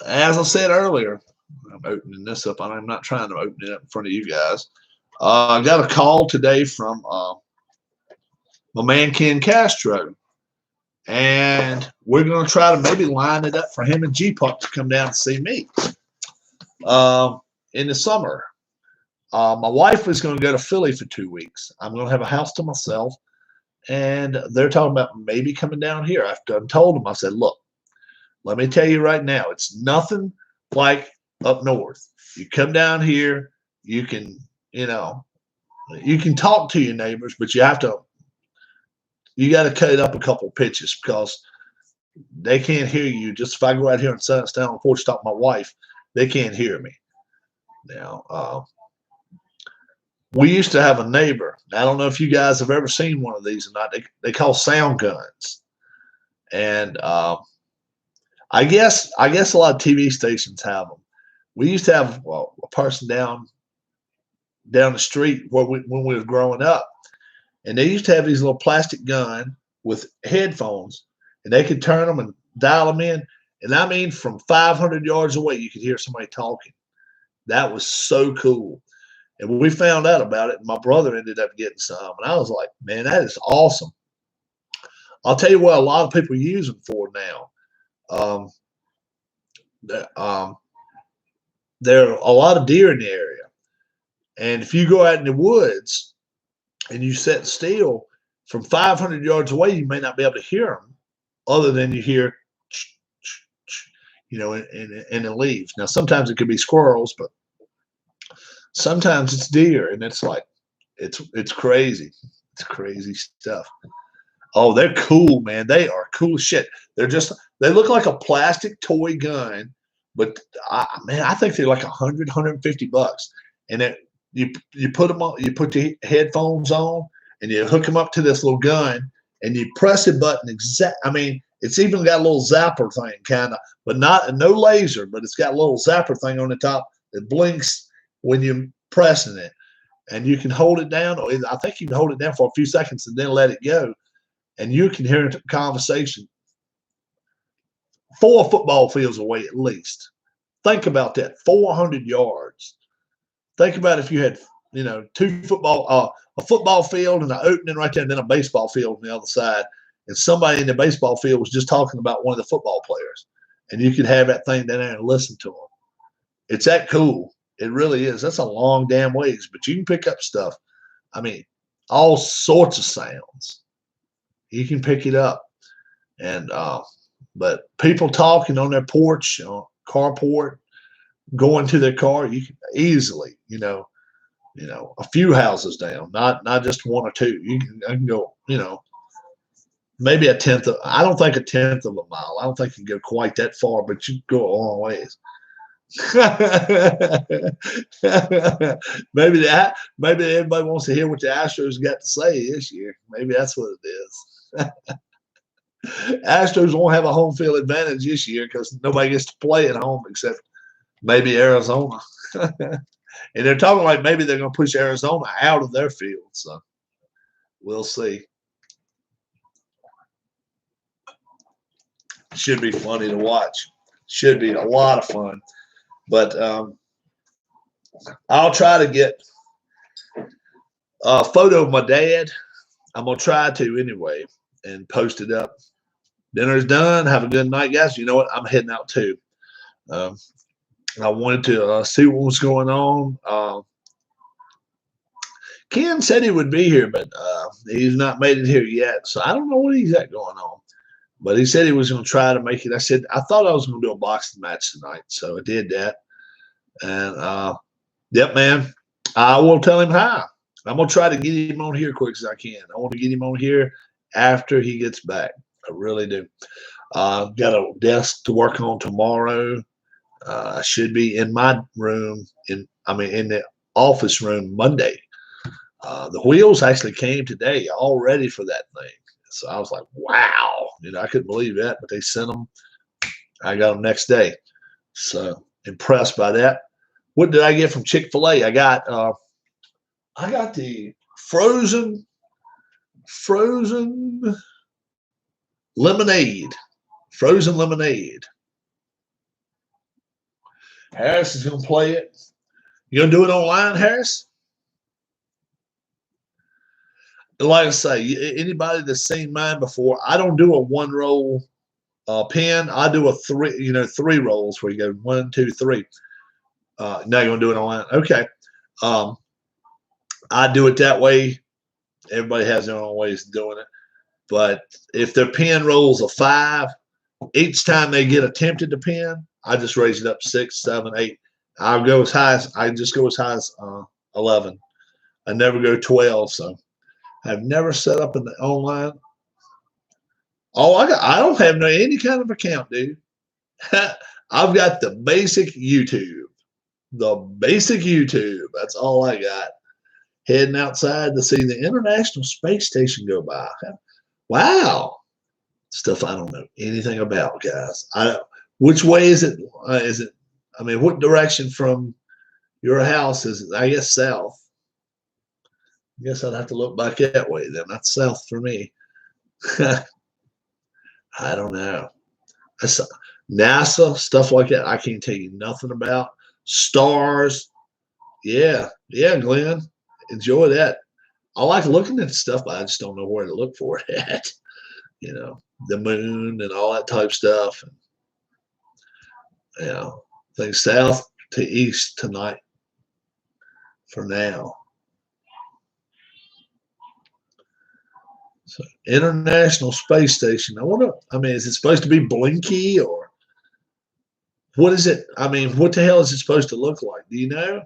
As I said earlier, I'm opening this up. I'm not trying to open it up in front of you guys. I got a call today from my man Ken Castro, and we're going to try to maybe line it up for him and G-Puck to come down and see me in the summer. My wife is going to go to Philly for 2 weeks. I'm going to have a house to myself, and they're talking about maybe coming down here. I've told them, I said, look, let me tell you right now, it's nothing like up north. You come down here, you can talk to your neighbors, but you got to cut it up a couple pitches because they can't hear you. Just if I go out here and stand on the porch, talk to my wife, they can't hear me. Now, we used to have a neighbor. I don't know if you guys have ever seen one of these or not. They call sound guns, and I guess a lot of TV stations have them. We used to have a person down the street when we were growing up, and they used to have these little plastic gun with headphones, and they could turn them and dial them in. And I mean, from 500 yards away, you could hear somebody talking. That was so cool. And when we found out about it, my brother ended up getting some, and I was like, man, that is awesome. I'll tell you what a lot of people use them for now. There are a lot of deer in the area. And if you go out in the woods and you sit still from 500 yards away, you may not be able to hear them other than you hear, in the leaves. Now, sometimes it could be squirrels, but sometimes it's deer, and it's like, it's crazy. It's crazy stuff. Oh, they're cool, man. They are cool as shit. They look like a plastic toy gun, but I think they're like $100, $150. And you put them on, you put your headphones on, and you hook them up to this little gun, and you press a button it's even got a little zapper thing, kind of, but no laser, but it's got a little zapper thing on the top that blinks when you're pressing it, and you can hold it down. Or I think you can hold it down for a few seconds and then let it go, and you can hear a conversation 4 football fields away at least. Think about that. 400 yards. Think about if you had, a football field and an opening right there, and then a baseball field on the other side, and somebody in the baseball field was just talking about one of the football players, and you could have that thing down there and listen to them. It's that cool. It really is. That's a long damn ways, but you can pick up stuff. I mean, all sorts of sounds. You can pick it up, and but people talking on their porch, carport, going to their car, you can easily, a few houses down, not just one or two. I can go, maybe a tenth of. I don't think a tenth of a mile. I don't think you can go quite that far, but you go a long ways. maybe everybody wants to hear what the Astros got to say this year. Maybe that's what it is. Astros won't have a home field advantage this year because nobody gets to play at home except maybe Arizona. And they're talking like maybe they're going to push Arizona out of their field. So we'll see. Should be funny to watch. Should be a lot of fun. But I'll try to get a photo of my dad. I'm going to try to anyway and post it up. Dinner's done. Have a good night, guys. You know what? I'm heading out too. I wanted to see what was going on. Ken said he would be here, but he's not made it here yet. So I don't know what he's got going on. But he said he was going to try to make it. I said, I thought I was going to do a boxing match tonight. So I did that. And, yep, man, I will tell him hi. I'm going to try to get him on here quick as I can. I want to get him on here after he gets back. I really do. Got a desk to work on tomorrow. I should be in my room, in the office room Monday. The wheels actually came today, all ready for that thing. So I was like, wow. I couldn't believe that, but they sent them. I got them next day. So impressed by that. What did I get from Chick-fil-A? I got the frozen lemonade. Frozen lemonade. Harris is going to play it. You going to do it online, Harris? Like I say, anybody that's seen mine before, I don't do a one roll pen. I do a three rolls where you go 1, 2, 3. Now you're going to do it online. Okay. I do it that way. Everybody has their own ways of doing it. But if their pen rolls a 5, each time they get attempted to pen, I just raise it up 6, 7, 8. I just go as high as 11. I never go 12. So I've never set up an online. Oh, I don't have any kind of account, dude. I've got the basic YouTube. The basic YouTube. That's all I got. Heading outside to see the International Space Station go by. Wow. Stuff I don't know anything about, guys. Which way is it? What direction from your house is it? I guess south. I guess I'd have to look back that way then. That's south for me. I don't know. That's NASA, stuff like that, I can't tell you nothing about. Stars. Yeah, Glenn. Enjoy that. I like looking at stuff, but I just don't know where to look for it at. The moon and all that type stuff. And, think south to east tonight for now. So, International Space Station. Is it supposed to be blinky or what is it? What the hell is it supposed to look like? Do you know?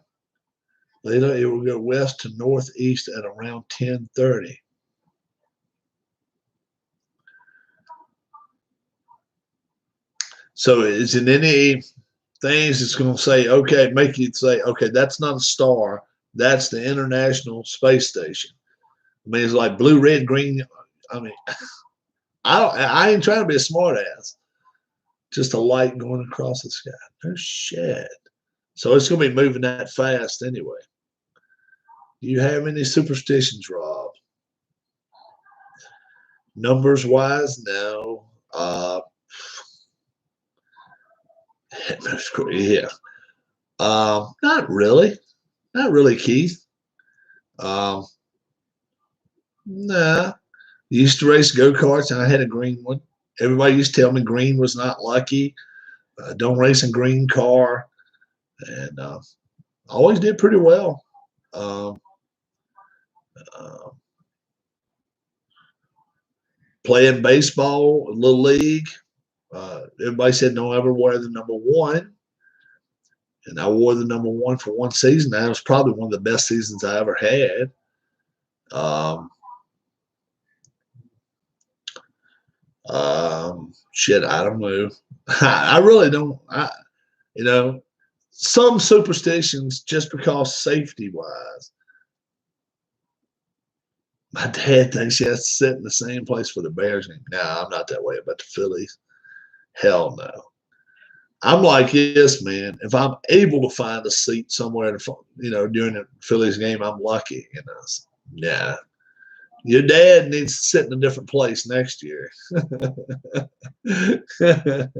Later, it will go west to northeast at around 10:30. So is it any things that's going to say, okay, make you say, okay, that's not a star. That's the International Space Station. It's like blue, red, green. I ain't trying to be a smart ass. Just a light going across the sky. No shit. So it's going to be moving that fast anyway. Do you have any superstitions, Rob? Numbers wise, no. Yeah. Not really. Not really, Keith. Um, nah. Used to race go-karts, and I had a green one. Everybody used to tell me green was not lucky. Don't race a green car. And always did pretty well. Um, uh, Playing baseball, little league. Everybody said don't ever wear the number one, and I wore the number one for one season. That was probably one of the best seasons I ever had. Shit, I don't know. I really don't. You know, some superstitions just because safety wise. My dad thinks he has to sit in the same place for the Bears game. No, I'm not that way about the Phillies. Hell no. I'm like this, man. If I'm able to find a seat somewhere, during the Phillies game, I'm lucky. Yeah. Your dad needs to sit in a different place next year. The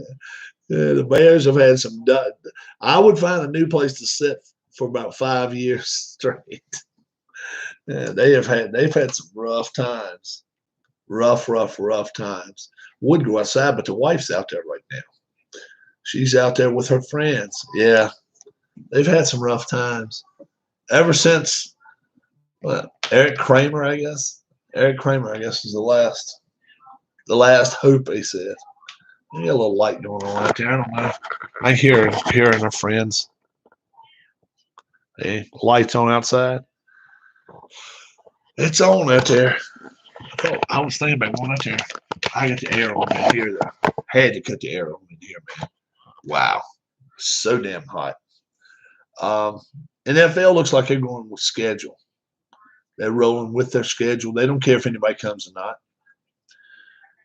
Bears have had some. I would find a new place to sit for about 5 years straight. Yeah, they've had some rough times, rough times. Would go outside, but the wife's out there right now. She's out there with her friends. Yeah, they've had some rough times ever since. Eric Kramer, I guess. Eric Kramer, I guess, is the last hope. He said. Maybe a little light going on out there. I don't know. I hearing her friends. Hey, lights on outside. It's on out there. I was thinking about going out there. I got the air on in here though. Had to cut the air on in here, man. Wow, so damn hot. Um, NFL looks like they're going with schedule. They're rolling with their schedule. They don't care if anybody comes or not.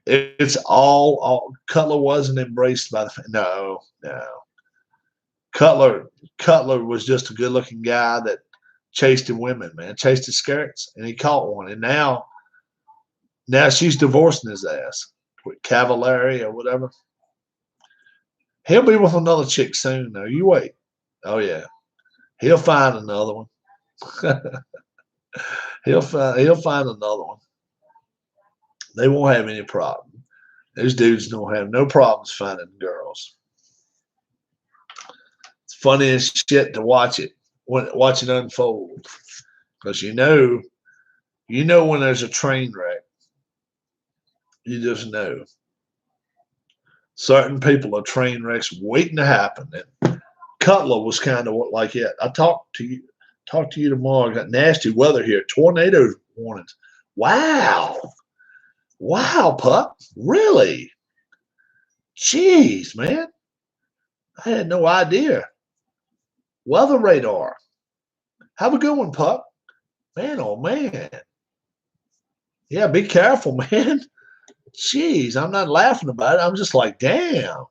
It's all Cutler wasn't embraced by the no. Cutler was just a good looking guy that chased the women, man, chased his skirts, and he caught one. And now she's divorcing his ass with Cavallari or whatever. He'll be with another chick soon, though. You wait. Oh yeah, he'll find another one. He'll find another one. They won't have any problem. Those dudes don't have no problems finding girls. It's funny as shit to watch it unfold, because you know when there's a train wreck. You just know. Certain people are train wrecks waiting to happen. And Cutler was kind of like it. I talk to you tomorrow. I got nasty weather here. Tornado warnings. Wow, pup. Really? Jeez, man. I had no idea. Weather radar. Have a good one, pup. Man, oh man. Yeah, be careful, man. Jeez, I'm not laughing about it. I'm just like, damn.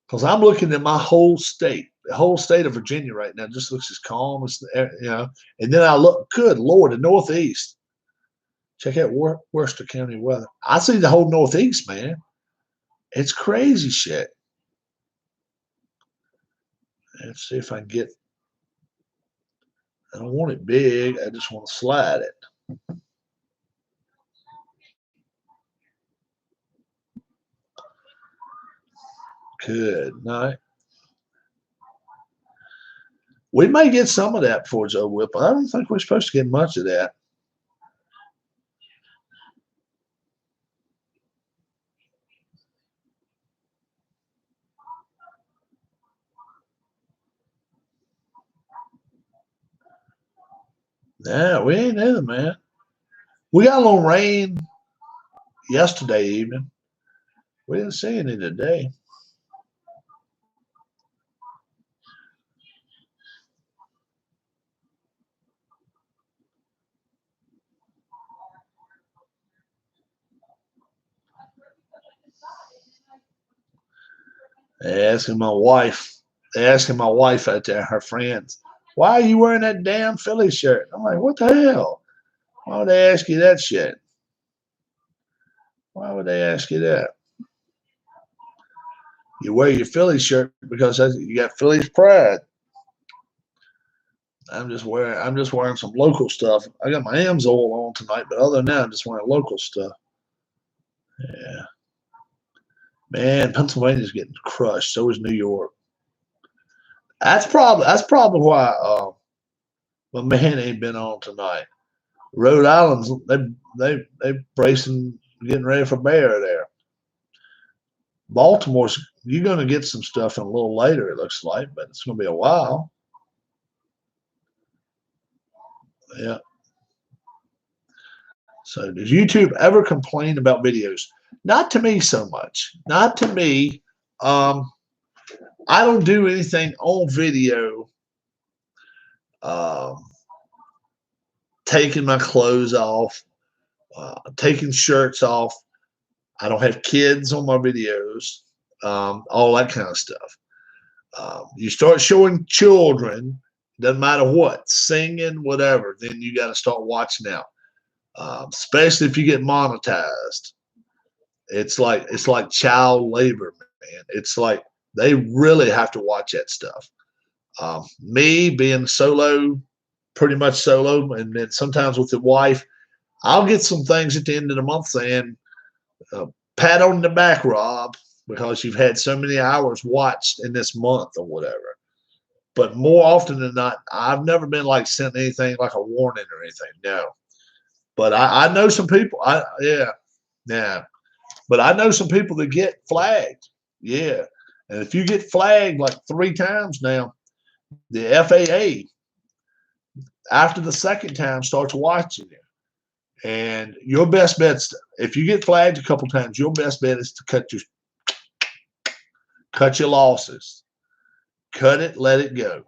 Because I'm looking at my whole state. The whole state of Virginia right now just looks as calm as, And then I look, good Lord, the Northeast. Check out Worcester County weather. I see the whole Northeast, man. It's crazy shit. Let's see if I can get. I don't want it big. I just want to slide it. Good night. We may get some of that before it's over with, but I don't think we're supposed to get much of that. Yeah, we ain't either, man. We got a little rain yesterday evening. We didn't see any today. They're asking my wife out there, her friends, why are you wearing that damn Philly shirt? I'm like, what the hell? Why would they ask you that shit? Why would they ask you that? You wear your Phillies shirt because you got Phillies pride. I'm just wearing some local stuff. I got my Amsoil on tonight, but other than that, I'm just wearing local stuff. Yeah, man, Pennsylvania's getting crushed. So is New York. That's probably why my man ain't been on tonight. Rhode Island's they bracing, getting ready for bear there. Baltimore's you're going to get some stuff in a little later. It looks like, but it's going to be a while. Yeah. So does YouTube ever complain about videos? Not to me so much. Not to me. Um, I don't do anything on video. Um, Taking my clothes off, taking shirts off. I don't have kids on my videos. All that kind of stuff. You start showing children, doesn't matter what, singing, whatever, then you got to start watching out. Especially if you get monetized. It's like child labor, man. It's like they really have to watch that stuff. Me being solo, pretty much solo, and then sometimes with the wife, I'll get some things at the end of the month saying, uh, "Pat on the back, Rob, because you've had so many hours watched in this month or whatever." But more often than not, I've never been like sent anything like a warning or anything. No, but I know some people. Yeah. But I know some people that get flagged. Yeah. And if you get flagged like 3 times now, the FAA, after the second time, starts watching you. And your best bet, if you get flagged a couple times, your best bet is to cut your losses. Cut it, let it go.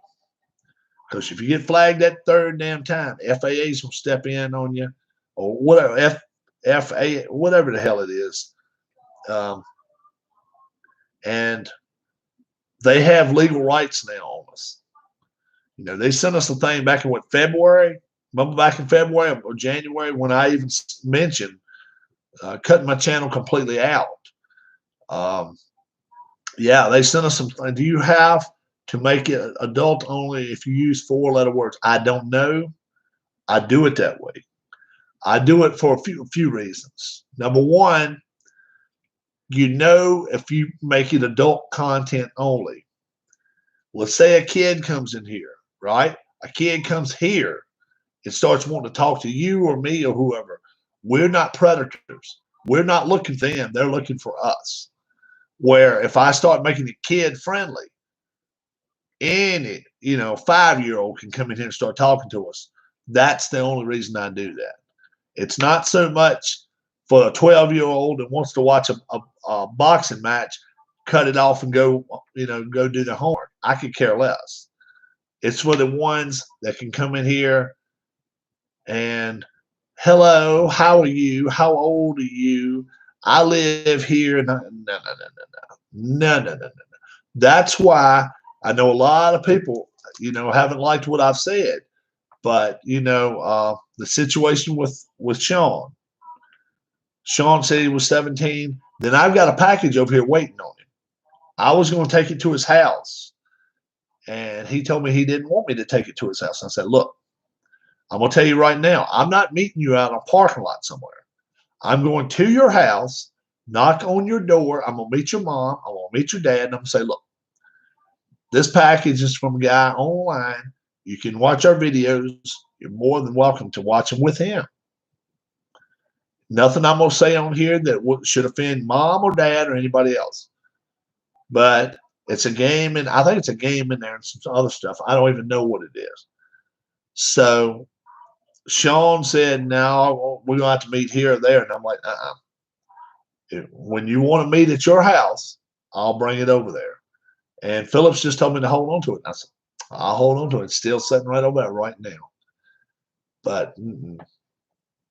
Because if you get flagged that third damn time, FAA's will step in on you, or whatever, FA, whatever the hell it is. Um, and they have legal rights now on us. They sent us a thing back in February. Remember back in February or January when I even mentioned cutting my channel completely out. Um, yeah, they sent us some. Do you have to make it adult only if you use 4-letter words? I don't know. I do it that way. I do it for a few reasons. Number one, if you make it adult content only. Let's say a kid comes in here, right? A kid comes here and starts wanting to talk to you or me or whoever. We're not predators. We're not looking for them. They're looking for us. Where if I start making it kid friendly, any 5-year-old can come in here and start talking to us. That's the only reason I do that. It's not so much for a 12-year-old that wants to watch a boxing match, cut it off and go do the homework. I could care less. It's for the ones that can come in here and, hello, how are you? How old are you? I live here. No. That's why I know a lot of people, haven't liked what I've said. But, the situation with Sean. Sean said he was 17. Then I've got a package over here waiting on him. I was going to take it to his house. And he told me he didn't want me to take it to his house. And I said, look, I'm going to tell you right now, I'm not meeting you out on a parking lot somewhere. I'm going to your house, knock on your door. I'm going to meet your mom. I'm going to meet your dad. And I'm going to say, look, this package is from a guy online. You can watch our videos. You're more than welcome to watch them with him. Nothing I'm going to say on here that should offend mom or dad or anybody else. But it's a game, and I think it's a game in there and some other stuff. I don't even know what it is. So Sean said, no, we're going to have to meet here or there. And I'm like, when you want to meet at your house, I'll bring it over there. And Phillips just told me to hold on to it. And I said, I'll hold on to it. It's still sitting right over there right now. But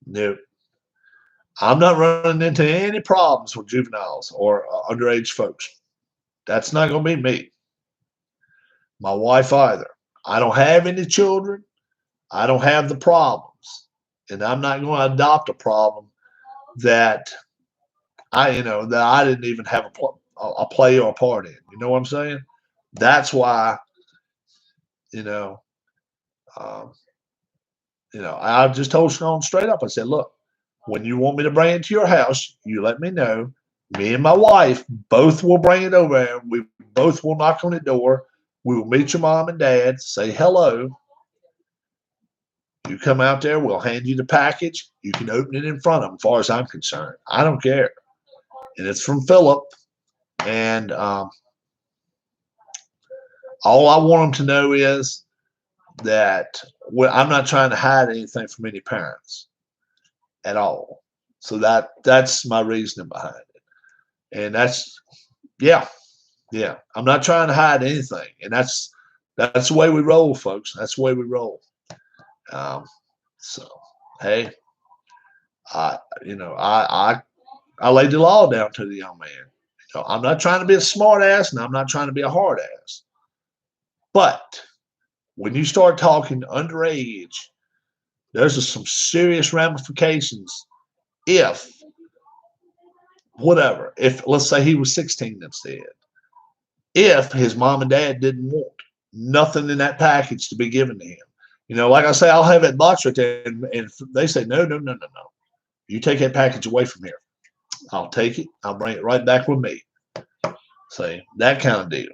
no, I'm not running into any problems with juveniles or underage folks. That's not going to be me. My wife either. I don't have any children. I don't have the problems. And I'm not going to adopt a problem that I didn't even have a play or a part in. You know what I'm saying? That's why, you know, um, I just told Sean straight up. I said, look, when you want me to bring it to your house, you let me know. Me and my wife both will bring it over there. We both will knock on the door. We will meet your mom and dad, say hello. You come out there, we'll hand you the package. You can open it in front of them, as far as I'm concerned. I don't care. And it's from Philip. And all I want them to know is that I'm not trying to hide anything from any parents at all. So that's my reasoning behind it. And that's, yeah. I'm not trying to hide anything. And that's the way we roll, folks. That's the way we roll. So, hey, I laid the law down to the young man. I'm not trying to be a smart ass, and I'm not trying to be a hard ass. But when you start talking underage, there's some serious ramifications. If let's say he was 16 instead, if his mom and dad didn't want nothing in that package to be given to him. Like I say, I'll have that box right there, and they say, no. You take that package away from here. I'll take it. I'll bring it right back with me. See, that kind of deal.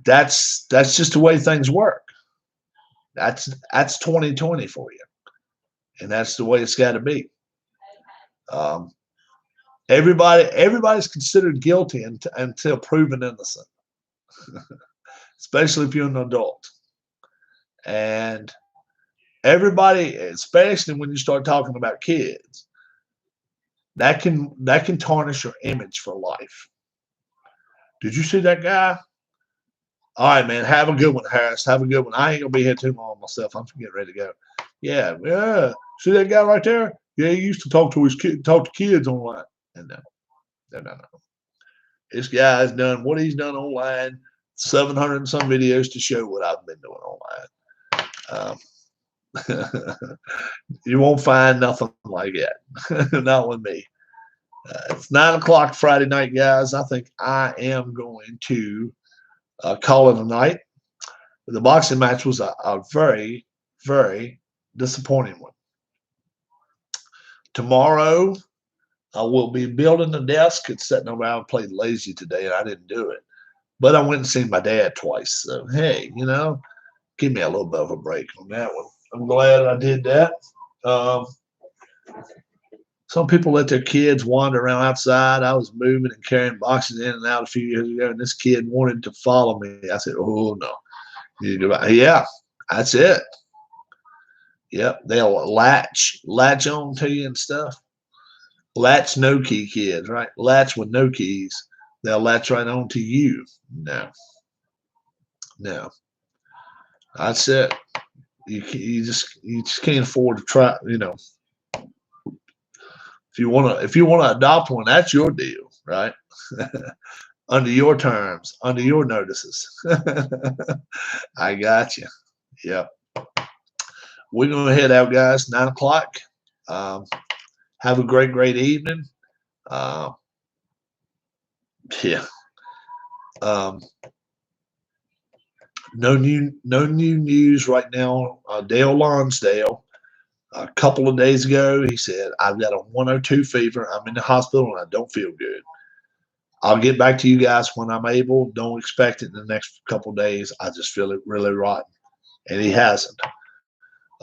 That's just the way things work. That's 2020 for you, and that's the way it's got to be. Everybody's considered guilty until proven innocent, especially if you're an adult. And everybody, especially when you start talking about kids, that can tarnish your image for life. Did you see that guy? All right, man. Have a good one, Harris. Have a good one. I ain't gonna be here too long myself. I'm getting ready to go. Yeah. See that guy right there? Yeah, he used to talk to kids online. And no. This guy's done what he's done online. 700 and some videos to show what I've been doing online. You won't find nothing like that. Not with me. It's 9 o'clock Friday night, guys. I think I am going to call it a night. The boxing match was a very, very disappointing one. Tomorrow, I will be building the desk and sitting around and playing lazy today, and I didn't do it. But I went and seen my dad twice. So, hey, give me a little bit of a break on that one. I'm glad I did that. Some people let their kids wander around outside. I was moving and carrying boxes in and out a few years ago, and this kid wanted to follow me. I said, oh, no. Yeah, that's it. Yep, they'll latch on to you and stuff. Latch no key kids, right? Latch with no keys. They'll latch right on to you. No. That's it. You just can't afford to try. If you wanna adopt one, that's your deal, right? Under your terms, under your notices. I got you. Yep. We're gonna head out, guys. 9 o'clock. Have a great evening. Yeah. No new news right now. Dale Lonsdale, a couple of days ago, he said, I've got a 102 fever. I'm in the hospital and I don't feel good. I'll get back to you guys when I'm able. Don't expect it in the next couple of days. I just feel it really rotten. And he hasn't.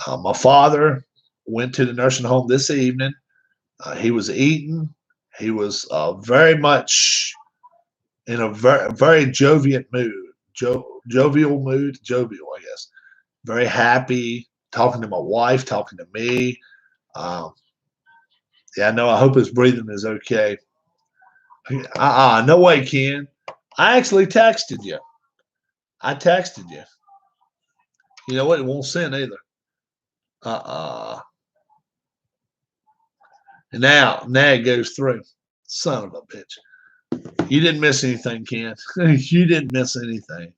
My father went to the nursing home this evening. He was eating. He was very much in a very jovial mood. Jovial, I guess. Very happy, talking to my wife, talking to me. Yeah, no, I hope his breathing is okay. No way, Ken. I actually texted you. I texted you. You know what? It won't send either. And now it goes through. Son of a bitch. You didn't miss anything, Ken. You didn't miss anything.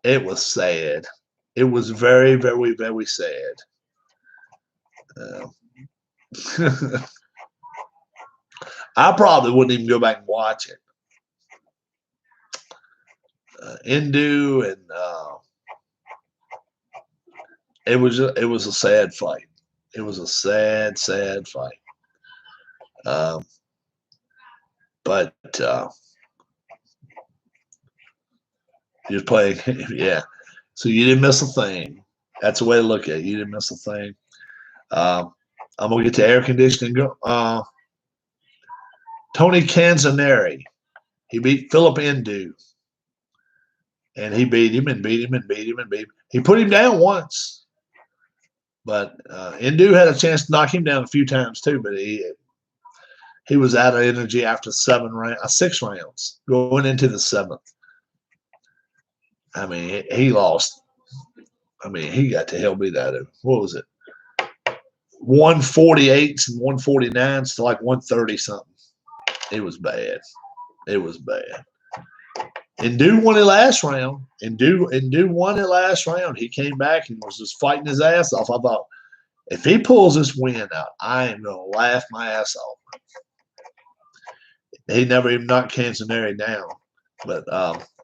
It was sad. It was very, very, very sad. I probably wouldn't even go back and watch it. Indu and it was a sad fight. It was a sad fight. But you're playing, yeah. So you didn't miss a thing. That's the way to look at it. You didn't miss a thing. I'm gonna get to air conditioning. Tony Canzoneri, he beat Philip Indu, and he beat him and beat him and beat him and beat him. He put him down once, but Indu had a chance to knock him down a few times too. But he was out of energy after 6 rounds, going into the 7th. I mean, he lost. I mean, he got to hell beat out of him. What was it? 148s and 149s to like 130 something. It was bad. It was bad. Indu won it last round. Indu won it last round. He came back and was just fighting his ass off. I thought, if he pulls this win out, I am going to laugh my ass off. He never even knocked Canzoneri down. But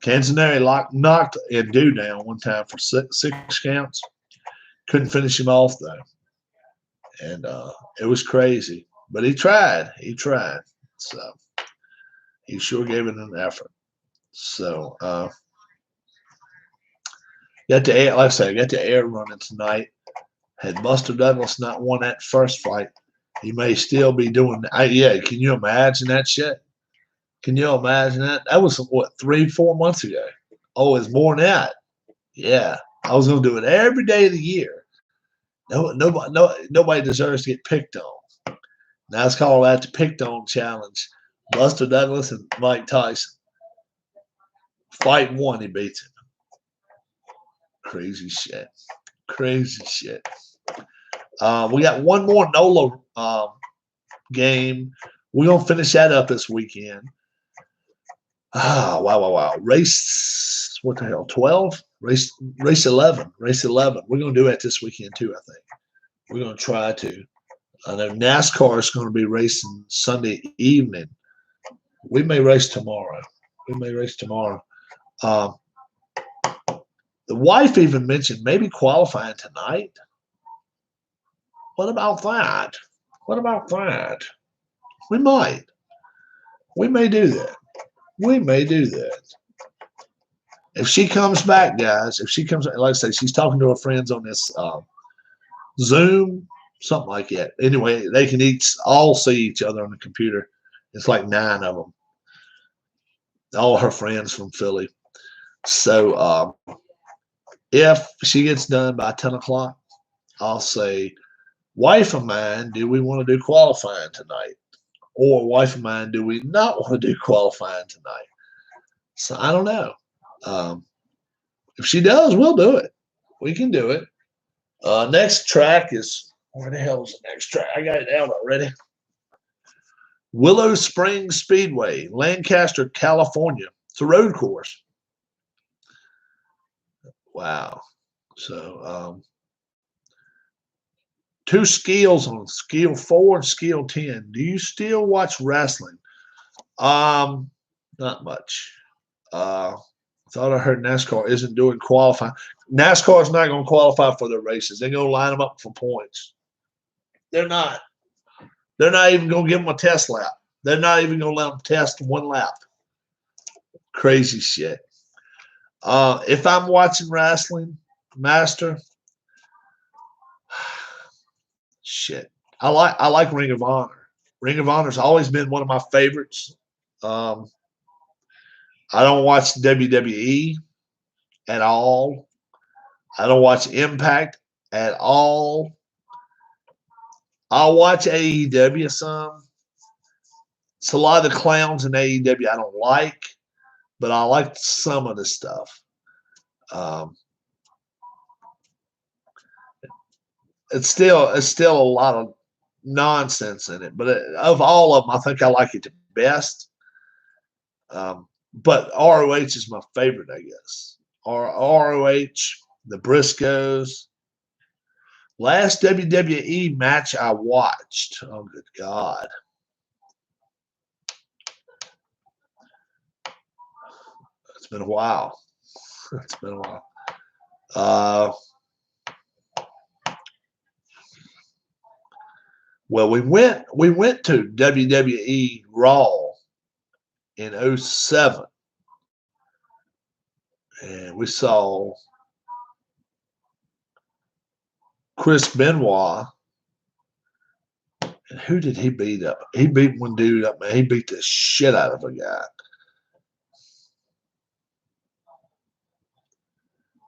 Canzoneri knocked Indu down one time for six counts. Couldn't finish him off, though. And it was crazy. But he tried. He tried. So he sure gave it an effort. So got to air, like I said, I got to air running tonight. Had Buster Douglas not won that first fight, he may still be doing. Yeah, can you imagine that shit? Can you imagine that? That was what 3-4 months ago. Oh, it's more than that. Yeah, I was gonna do it every day of the year. Nobody deserves to get picked on. Now it's called that the picked on challenge. Buster Douglas and Mike Tyson. Fight 1, he beats him. Crazy shit. Crazy shit. We got one more NOLA game. We're going to finish that up this weekend. Wow. Race, what the hell, 12? Race 11. Race 11. We're going to do that this weekend too, I think. We're going to try to. I know NASCAR is going to be racing Sunday evening. We may race tomorrow. The wife even mentioned maybe qualifying tonight. What about that? We might. We may do that. If she comes back, guys, like I say, she's talking to her friends on this Zoom, something like that. Anyway, they can all see each other on the computer. It's like 9 of them. All her friends from Philly. So if she gets done by 10 o'clock, I'll say, wife of mine, do we want to do qualifying tonight? Or wife of mine, do we not want to do qualifying tonight? So I don't know. If she does, we'll do it. We can do it. Next track is, where the hell is the next track? I got it out already. Willow Springs Speedway, Lancaster, California. It's a road course. Wow. So 2 skills on skill 4 and skill 10. Do you still watch wrestling? Not much. Thought I heard NASCAR isn't doing qualifying. NASCAR is not going to qualify for their races. They're going to line them up for points. They're not. They're not even going to give them a test lap. They're not even going to let them test 1 lap. Crazy shit. If I'm watching wrestling, Master, shit. I like Ring of Honor. Ring of Honor's always been one of my favorites. I don't watch WWE at all. I don't watch Impact at all. I'll watch AEW some. It's a lot of the clowns in AEW I don't like, but I like some of the stuff. It's still a lot of nonsense in it, but of all of them, I think I like it the best. But ROH is my favorite, I guess. ROH, the Briscoes, Last WWE match I watched. Oh, good God. It's been a while. It's been a while. Well, we went to WWE Raw in 07. And we saw Chris Benoit. And who did he beat up? He beat one dude up, man. He beat the shit out of a guy.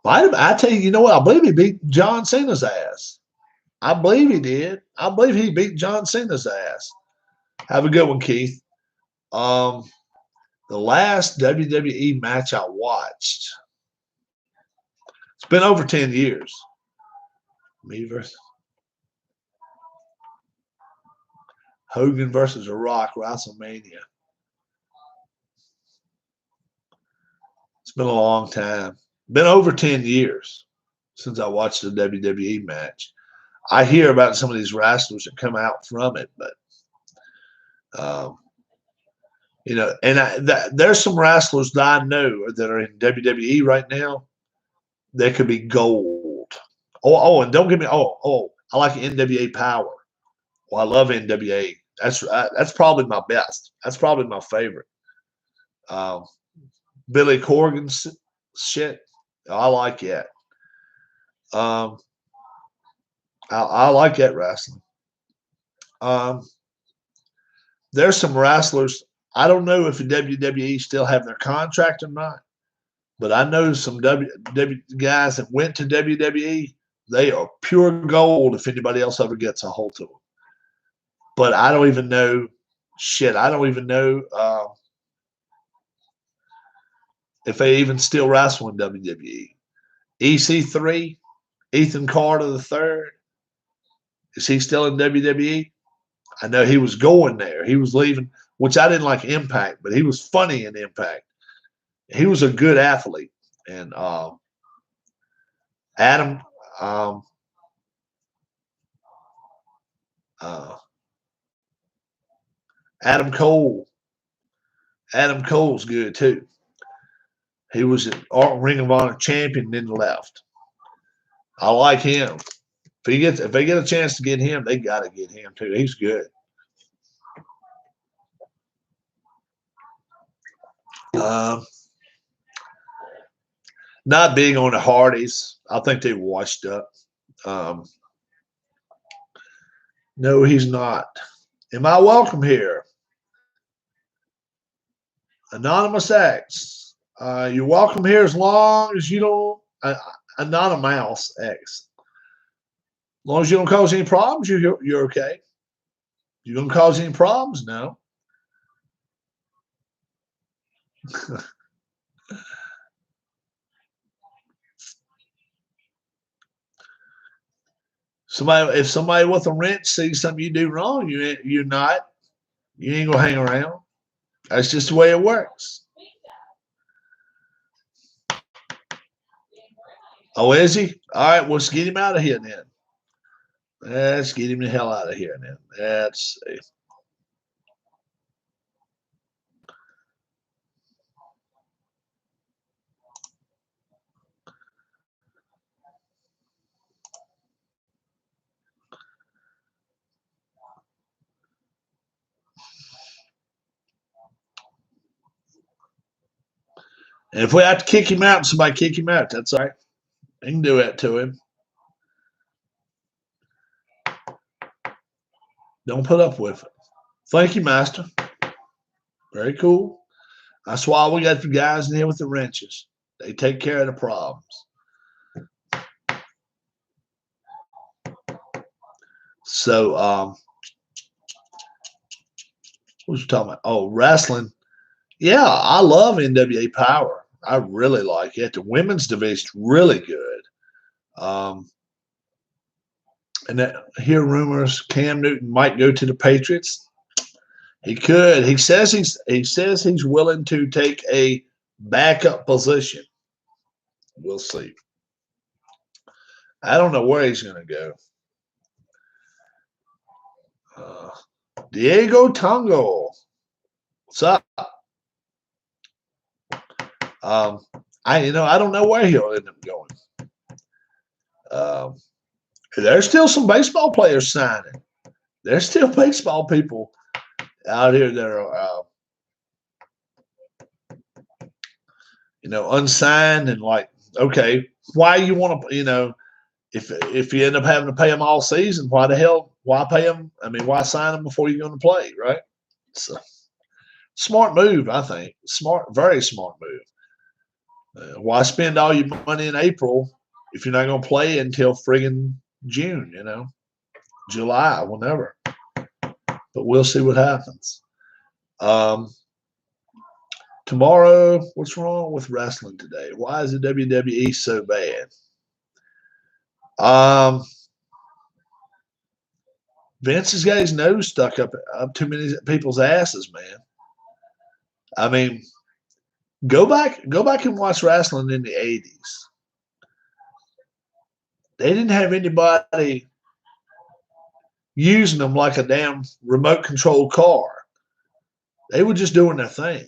I tell you, you know what? I believe he beat John Cena's ass. I believe he did. I believe he beat John Cena's ass. Have a good one, Keith. The last WWE match I watched. It's been over 10 years. Me versus Hogan versus The Rock, WrestleMania. It's been a long time. Been over 10 years since I watched a WWE match. I hear about some of these wrestlers that come out from it, but you know, and there's some wrestlers that I know that are in WWE right now. They could be gold. And don't get me. I like NWA Power. Well, I love NWA. That's probably my best. That's probably my favorite. Billy Corgan's shit. I like that. I like that wrestling. There's some wrestlers. I don't know if the WWE still have their contract or not, but I know some guys that went to WWE. They are pure gold if anybody else ever gets a hold of them. But I don't even know. Shit, I don't even know if they even still wrestle in WWE. EC3, Ethan Carter III, is he still in WWE? I know he was going there. He was leaving, which I didn't like Impact, but he was funny in Impact. He was a good athlete. And Adam Cole. Adam Cole's good too. He was an Ring of Honor champion, then left. I like him. If they get a chance to get him, they got to get him too. He's good. Not big on the Hardys. I think they washed up. No, he's not. Am I welcome here? Anonymous X. You're welcome here as long as you don't. Anonymous X. As long as you don't cause any problems, you're okay. You gonna cause any problems? No. If somebody with a wrench sees something you do wrong, you ain't gonna hang around. That's just the way it works. Oh, is he? All right, let's get him out of here then. Let's get him the hell out of here then. Let's see. And if we have to kick him out, somebody kick him out. That's all right. They can do that to him. Don't put up with it. Thank you, Master. Very cool. That's why we got the guys in here with the wrenches. They take care of the problems. So, what was you talking about? Oh, wrestling. Yeah, I love NWA Power. I really like it. The women's division's really good. And I hear rumors Cam Newton might go to the Patriots. He could. He says he's willing to take a backup position. We'll see. I don't know where he's going to go. Uh, Diego Tongo. What's up? I don't know where he'll end up going. There's still some baseball players signing. There's still baseball people out here that are, unsigned and like, okay, why you want to, if you end up having to pay them all season, why pay them? I mean, why sign them before you're going to play, right? So, smart move, I think. Very smart move. Why spend all your money in April if you're not going to play until friggin' June, July, whenever. But we'll see what happens. Tomorrow, what's wrong with wrestling today? Why is the WWE so bad? Vince has got his nose stuck up too many people's asses, man. I mean, go back and watch wrestling in the 80s. They didn't have anybody using them like a damn remote control car. They were just doing their thing,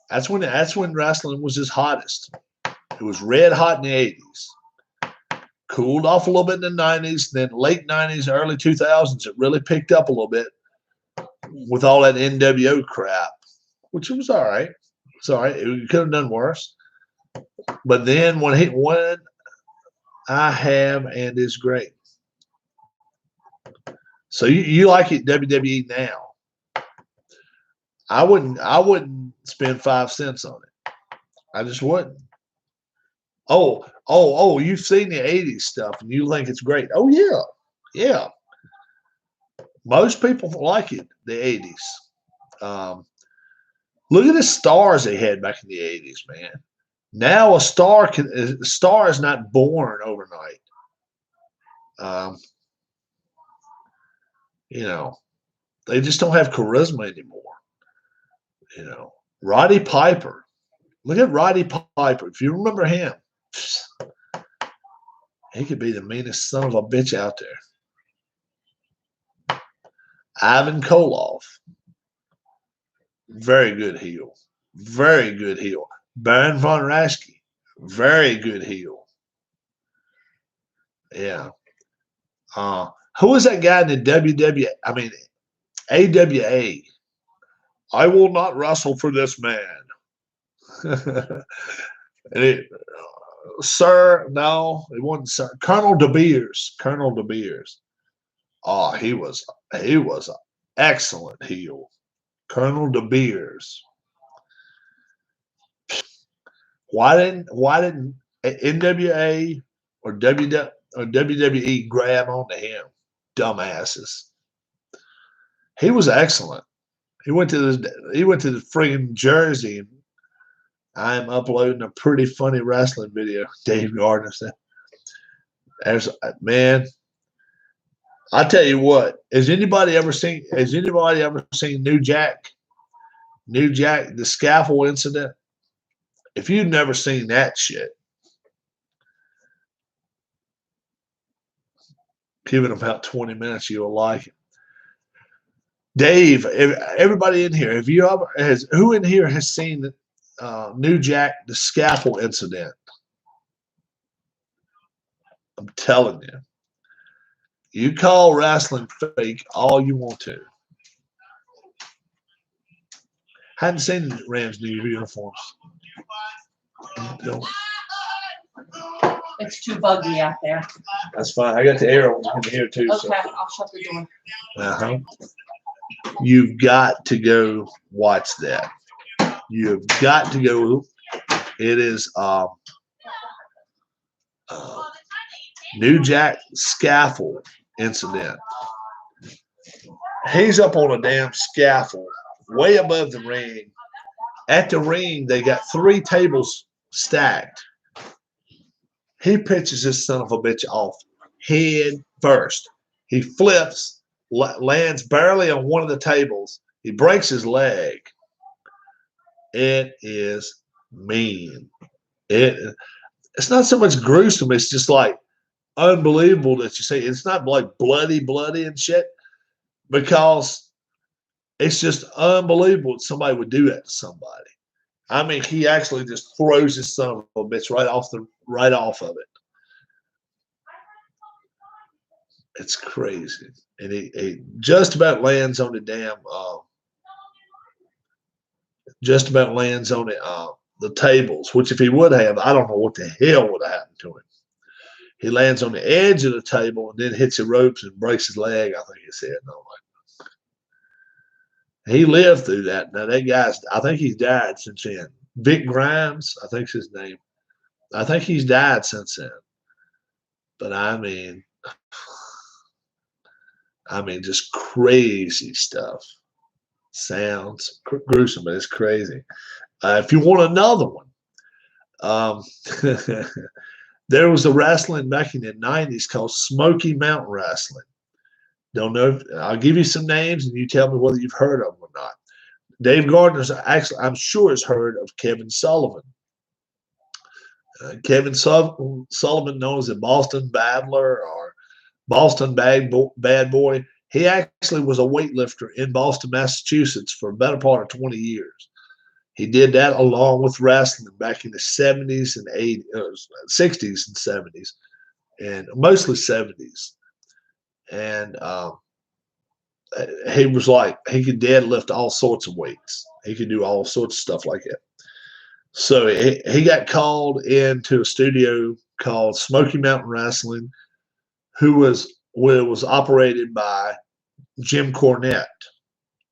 That's when wrestling was its hottest. It was red hot in the 80s. Cooled off a little bit in the 90s, then late 90s, early 2000s, it really picked up a little bit with all that NWO crap, which was all right. It's all right. It could have done worse. But then when I have and is great. So you like it WWE now. I wouldn't spend 5 cents on it. I just wouldn't. Oh, you've seen the 80s stuff and you think it's great. Oh, yeah. Yeah. Most people like it, the 80s. Look at the stars they had back in the 80s, man. Now a star is not born overnight. They just don't have charisma anymore. Roddy Piper. Look at Roddy Piper. If you remember him, he could be the meanest son of a bitch out there. Ivan Koloff. Very good heel. Very good heel. Baron von Raschke. Very good heel. Yeah. Who was that guy in the AWA? I will not wrestle for this man. Sir, no, it wasn't Sir. Colonel Debeers. Oh, he was an excellent heel. Colonel Debeers. Why didn't NWA or WWE grab onto him? Dumbasses. He was excellent. He went to the friggin' Jersey, and I'm uploading a pretty funny wrestling video. Dave Gardner said, man, I tell you what, has anybody ever seen New Jack? New Jack, the scaffold incident? If you've never seen that shit, give it about 20 minutes, you'll like it. Dave, everybody in here, who in here has seen New Jack, the scaffold incident? I'm telling you. You call wrestling fake all you want to. Hadn't seen Rams' new uniforms. No. It's too buggy out there. That's fine. I got the air in here too. Okay, so. I'll shut the door. Uh-huh. You've got to go watch that. You've got to go. It is New Jack scaffold incident. He's up on a damn scaffold way above the ring. At the ring, they got 3 tables stacked. He pitches this son of a bitch off head first. He flips, lands barely on one of the tables. He breaks his leg. It is mean. It's not so much gruesome. It's just like unbelievable that you say it's not like bloody and shit, because it's just unbelievable that somebody would do that to somebody. I mean, he actually just throws his son of a bitch right off of it. It's crazy, and he just about lands on the damn. Just about lands on the tables. Which, if he would have, I don't know what the hell would have happened to him. He lands on the edge of the table and then hits the ropes and breaks his leg. I think he said, "No, he lived through that." Now that guy's, I think he's died since then. Vic Grimes, I think's his name. I think he's died since then. But I mean, just crazy stuff. Sounds gruesome, but it's crazy. If you want another one, there was a wrestling back in the 90s called Smoky Mountain Wrestling. Don't know. I'll give you some names and you tell me whether you've heard of them or not. Dave Gardner's actually, I'm sure, has heard of Kevin Sullivan. Kevin Sullivan, known as the Boston Battler or Boston Bad Boy. He actually was a weightlifter in Boston, Massachusetts for a better part of 20 years. He did that along with wrestling back in the 70s and 80s, 60s and 70s, and mostly 70s. And he was like, he could deadlift all sorts of weights. He could do all sorts of stuff like that. So he got called into a studio called Smoky Mountain Wrestling, was operated by Jim Cornette.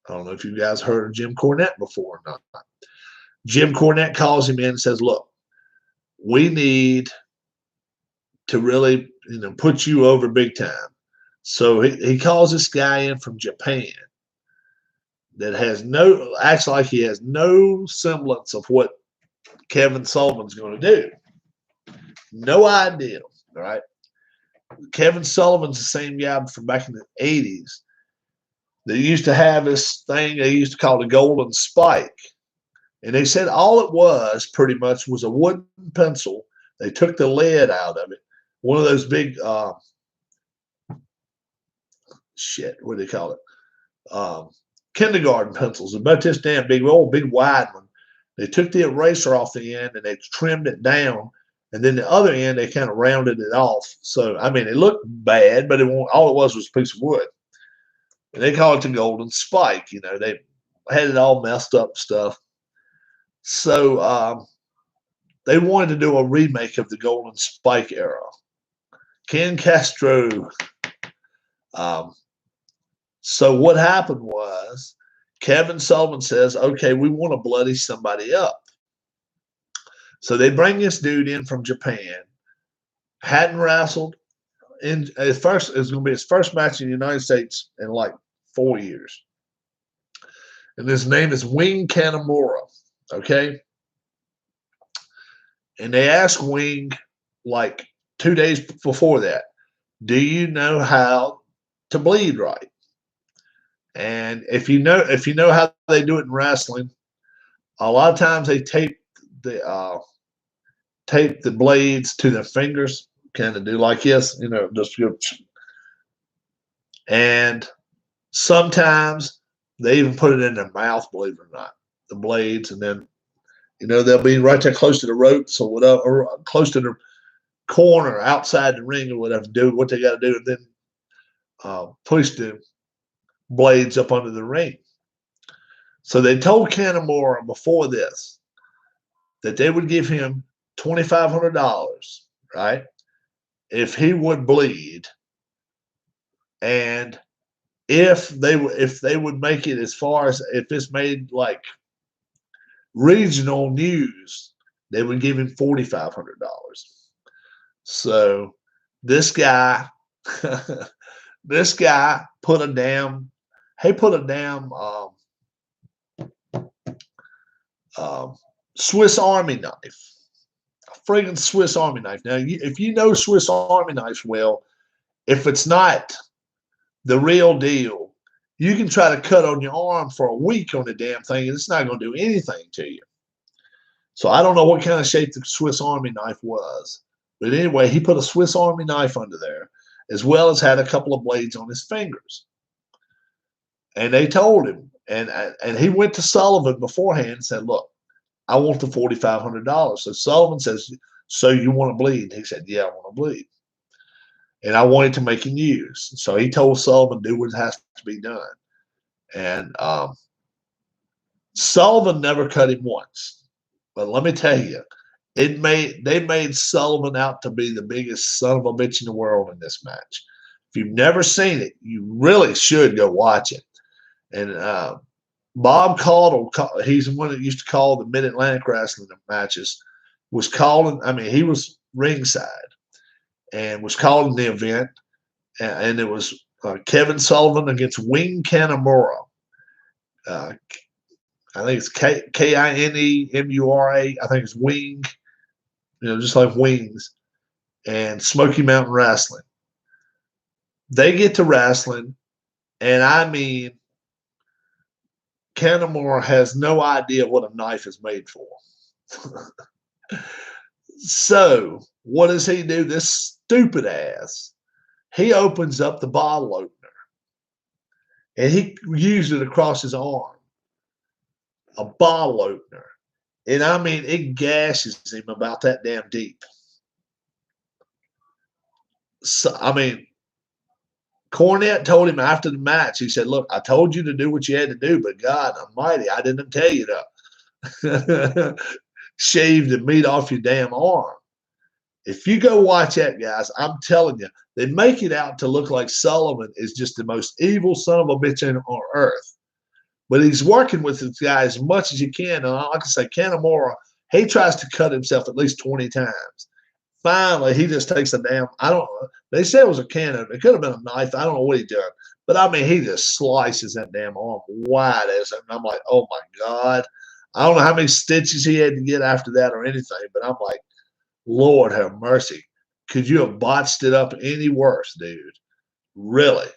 I don't know if you guys heard of Jim Cornette before or not. Jim Cornette calls him in and says, "Look, we need to really, put you over big time." So he calls this guy in from Japan that has he has no semblance of what Kevin Sullivan's going to do. No idea, all right? Kevin Sullivan's the same guy from back in the 80s. They used to have this thing they used to call the golden spike. And they said all it was pretty much was a wooden pencil. They took the lead out of it. One of those big, what do they call it? Kindergarten pencils, about this damn big, big wide one. They took the eraser off the end and they trimmed it down. And then the other end, they kind of rounded it off. So, it looked bad, but all it was a piece of wood. And they call it the golden spike. They had it all messed up stuff. So they wanted to do a remake of the Golden Spike era. Ken Castro. So what happened was Kevin Sullivan says, "Okay, we want to bloody somebody up." So they bring this dude in from Japan. Hadn't wrestled in his first. It's going to be his first match in the United States in like 4 years. And his name is Wing Kanamura. Okay. And they asked Wing like 2 days before that, "Do you know how to bleed right?" And if you know how they do it in wrestling, a lot of times they tape the blades to their fingers, kind of do like this, just go. And sometimes they even put it in their mouth, believe it or not, the blades, and then they'll be right there close to the ropes or whatever, or close to the corner outside the ring or whatever, do what they got to do, and then push the blades up under the ring. So they told Kanamura before this that they would give him $2,500, right, if he would bleed, and if they would make it as far as if it's made like regional news, they would give him $4,500. So this guy, put a damn Swiss Army knife, a friggin' Swiss Army knife. Now, if you know Swiss Army knives well, if it's not the real deal, you can try to cut on your arm for a week on the damn thing, and it's not going to do anything to you. So I don't know what kind of shape the Swiss Army knife was, But anyway, he put a Swiss Army knife under there, as well as had a couple of blades on his fingers. And they told him, and he went to Sullivan beforehand and said, "Look, I want the $4,500." So Sullivan says, "So you want to bleed?" He said, "Yeah, I want to bleed, and I wanted to make a news." So he told Sullivan, "Do what has to be done." And Sullivan never cut him once, but let me tell you, they made Sullivan out to be the biggest son of a bitch in the world in this match. If you've never seen it, you really should go watch it. And Bob Caudle, he's the one that used to call the Mid-Atlantic wrestling matches, was calling. I mean, he was ringside and was calling the event, and it was Kevin Sullivan against Wing Kanamura. I think it's Kinemura. I think it's Wing, just like Wings, and Smoky Mountain Wrestling. They get to wrestling, and I mean, Kanamura has no idea what a knife is made for. So what does he do? This stupid ass. He opens up the bottle opener, and he uses it across his arm. A bottle opener. And I mean, it gashes him about that damn deep. So, I mean, Cornette told him after the match, he said, "Look, I told you to do what you had to do, but God almighty, I didn't tell you to shave the meat off your damn arm." If you go watch that, guys, I'm telling you, they make it out to look like Sullivan is just the most evil son of a bitch on earth. But he's working with this guy as much as he can. And like I say, Kanamura, he tries to cut himself at least 20 times. Finally, he just takes a damn, I don't know. They said it was a cannon. It could have been a knife. I don't know what he did. But I mean, he just slices that damn arm wide as, and I'm like, oh my God. I don't know how many stitches he had to get after that or anything, but I'm like, Lord have mercy. Could you have botched it up any worse, dude? Really?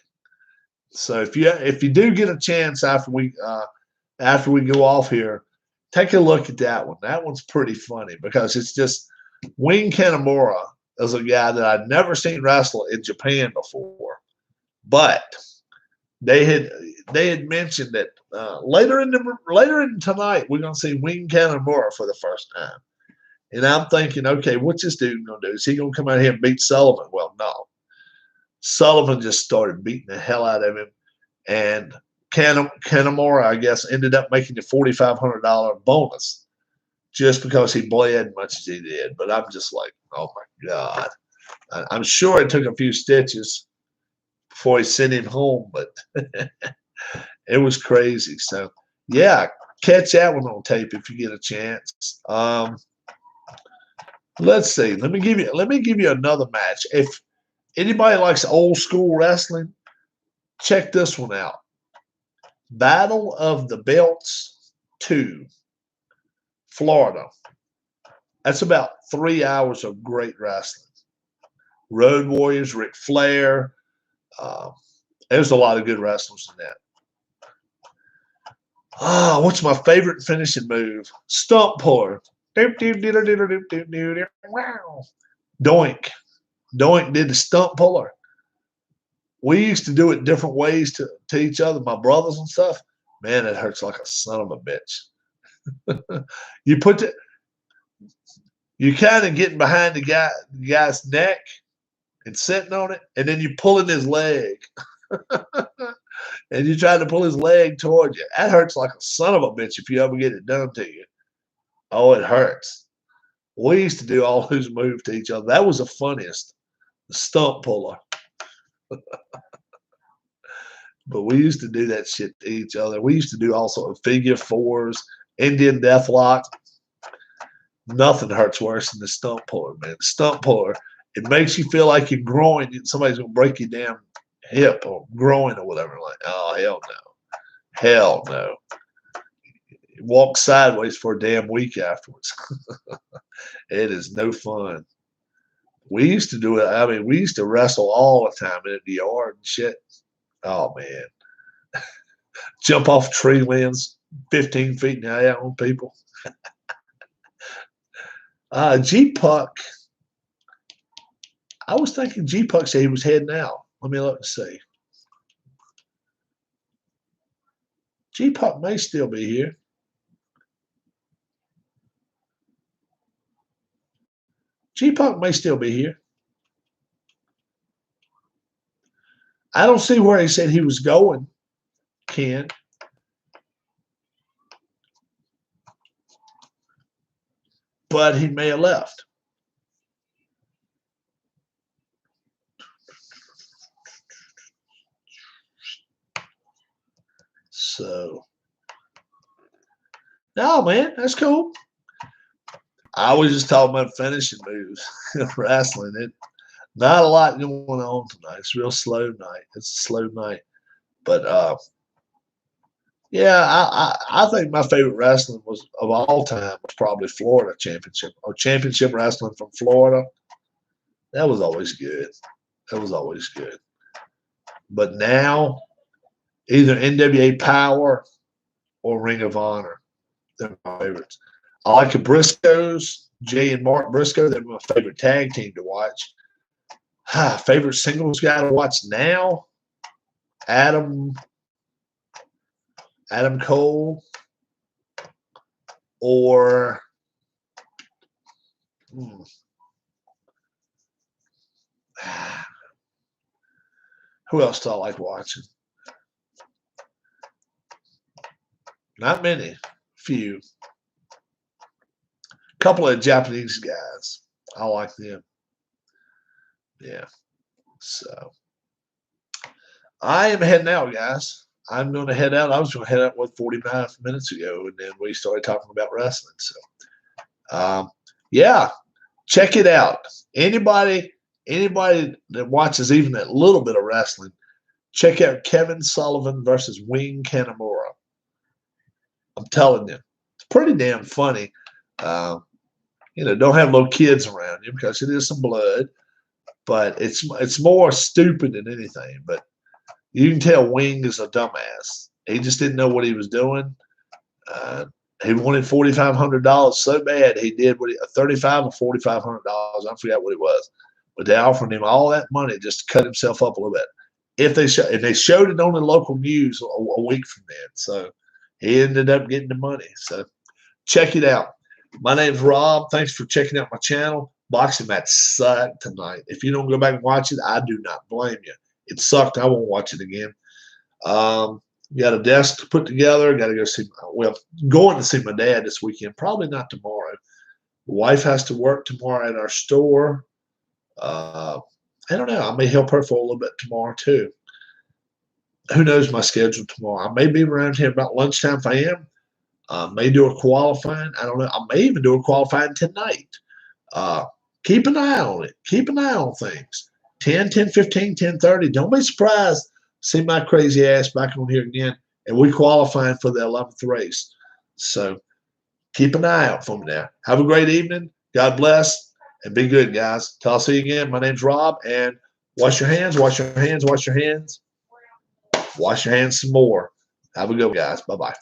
So if you do get a chance after we go off here, take a look at that one. That one's pretty funny because it's just Wing Kanamura is a guy that I'd never seen wrestle in Japan before, but they had mentioned that later in tonight we're gonna see Wing Kanamura for the first time, and I'm thinking, okay, what's this dude gonna do? Is he gonna come out here and beat Sullivan? Well, no. Sullivan just started beating the hell out of him, and Kanamura, I guess, ended up making the $4,500 bonus just because he bled much as he did. But I'm just like, oh my God. I'm sure it took a few stitches before he sent him home, but it was crazy. So, yeah, catch that one on tape if you get a chance. Let's see. Let me give you another match. If anybody likes old school wrestling, check this one out. Battle of the Belts 2, Florida. That's about 3 hours of great wrestling. Road Warriors, Ric Flair. There's a lot of good wrestlers in that. What's my favorite finishing move? Stump puller. Doink. Doink did the stump puller. We used to do it different ways to each other, my brothers and stuff. Man, it hurts like a son of a bitch. You kind of getting behind the guy's neck and sitting on it, and then you pulling his leg. And you try to pull his leg toward you. That hurts like a son of a bitch if you ever get it done to you. Oh, it hurts. We used to do all those moves to each other. That was the funniest. The stump puller. But we used to do that shit to each other. We used to do also figure fours, Indian deathlock. Nothing hurts worse than the stump puller, man. The stump puller, it makes you feel like you're growing. Somebody's going to break your damn hip or groin or whatever. Like, oh, hell no. Hell no. You walk sideways for a damn week afterwards. It is no fun. We used to do it. I mean, we used to wrestle all the time in the yard and shit. Oh, man. Jump off tree limbs 15 feet in the air on people. G-Puck I was thinking G-Puck said he was heading out. Let me look and see. G-Puck may still be here. G-Puck may still be here. I don't see where he said he was going, Ken. But he may have left. So, no, man, that's cool. I was just talking about finishing moves, wrestling. Not a lot going on tonight. It's a real slow night. It's a slow night. But yeah, I think my favorite wrestling was of all time was probably Florida Championship or Championship Wrestling from Florida. That was always good. That was always good. But now, either NWA Power or Ring of Honor, they're my favorites. I like the Briscoes, Jay and Mark Briscoe. They're my favorite tag team to watch. Favorite singles guy to watch now? Adam Cole or who else do I like watching? Not many, few. Couple of Japanese guys. I like them. Yeah. So I am heading out, guys. I'm going to head out. I was going to head out 49 minutes ago, and then we started talking about wrestling. So, yeah, check it out. Anybody that watches even a little bit of wrestling, check out Kevin Sullivan versus Wing Kanamura. I'm telling you, it's pretty damn funny. Don't have little kids around you because it is some blood, but it's more stupid than anything. But you can tell Wing is a dumbass. He just didn't know what he was doing. He wanted $4,500 so bad he did $35,000 or $4,500. I forgot what it was, but they offered him all that money just to cut himself up a little bit. If they showed it on the local news a week from then, so he ended up getting the money. So check it out. My name's Rob. Thanks for checking out my channel. Boxing match sucked tonight. If you don't go back and watch it, I do not blame you. It sucked. I won't watch it again. Got a desk to put together. Got to go see. Going to see my dad this weekend. Probably not tomorrow. The wife has to work tomorrow at our store. I don't know. I may help her for a little bit tomorrow too. Who knows my schedule tomorrow? I may be around here about lunchtime if I am. May do a qualifying. I don't know. I may even do a qualifying tonight. Keep an eye on it. Keep an eye on things. 10, 10:15, 10:30. Don't be surprised. See my crazy ass back on here again. And we qualifying for the 11th race. So keep an eye out for me there. Have a great evening. God bless. And be good, guys. Till I'll see you again. My name's Rob. And wash your hands, wash your hands, wash your hands. Wash your hands some more. Have a good one, guys. Bye-bye.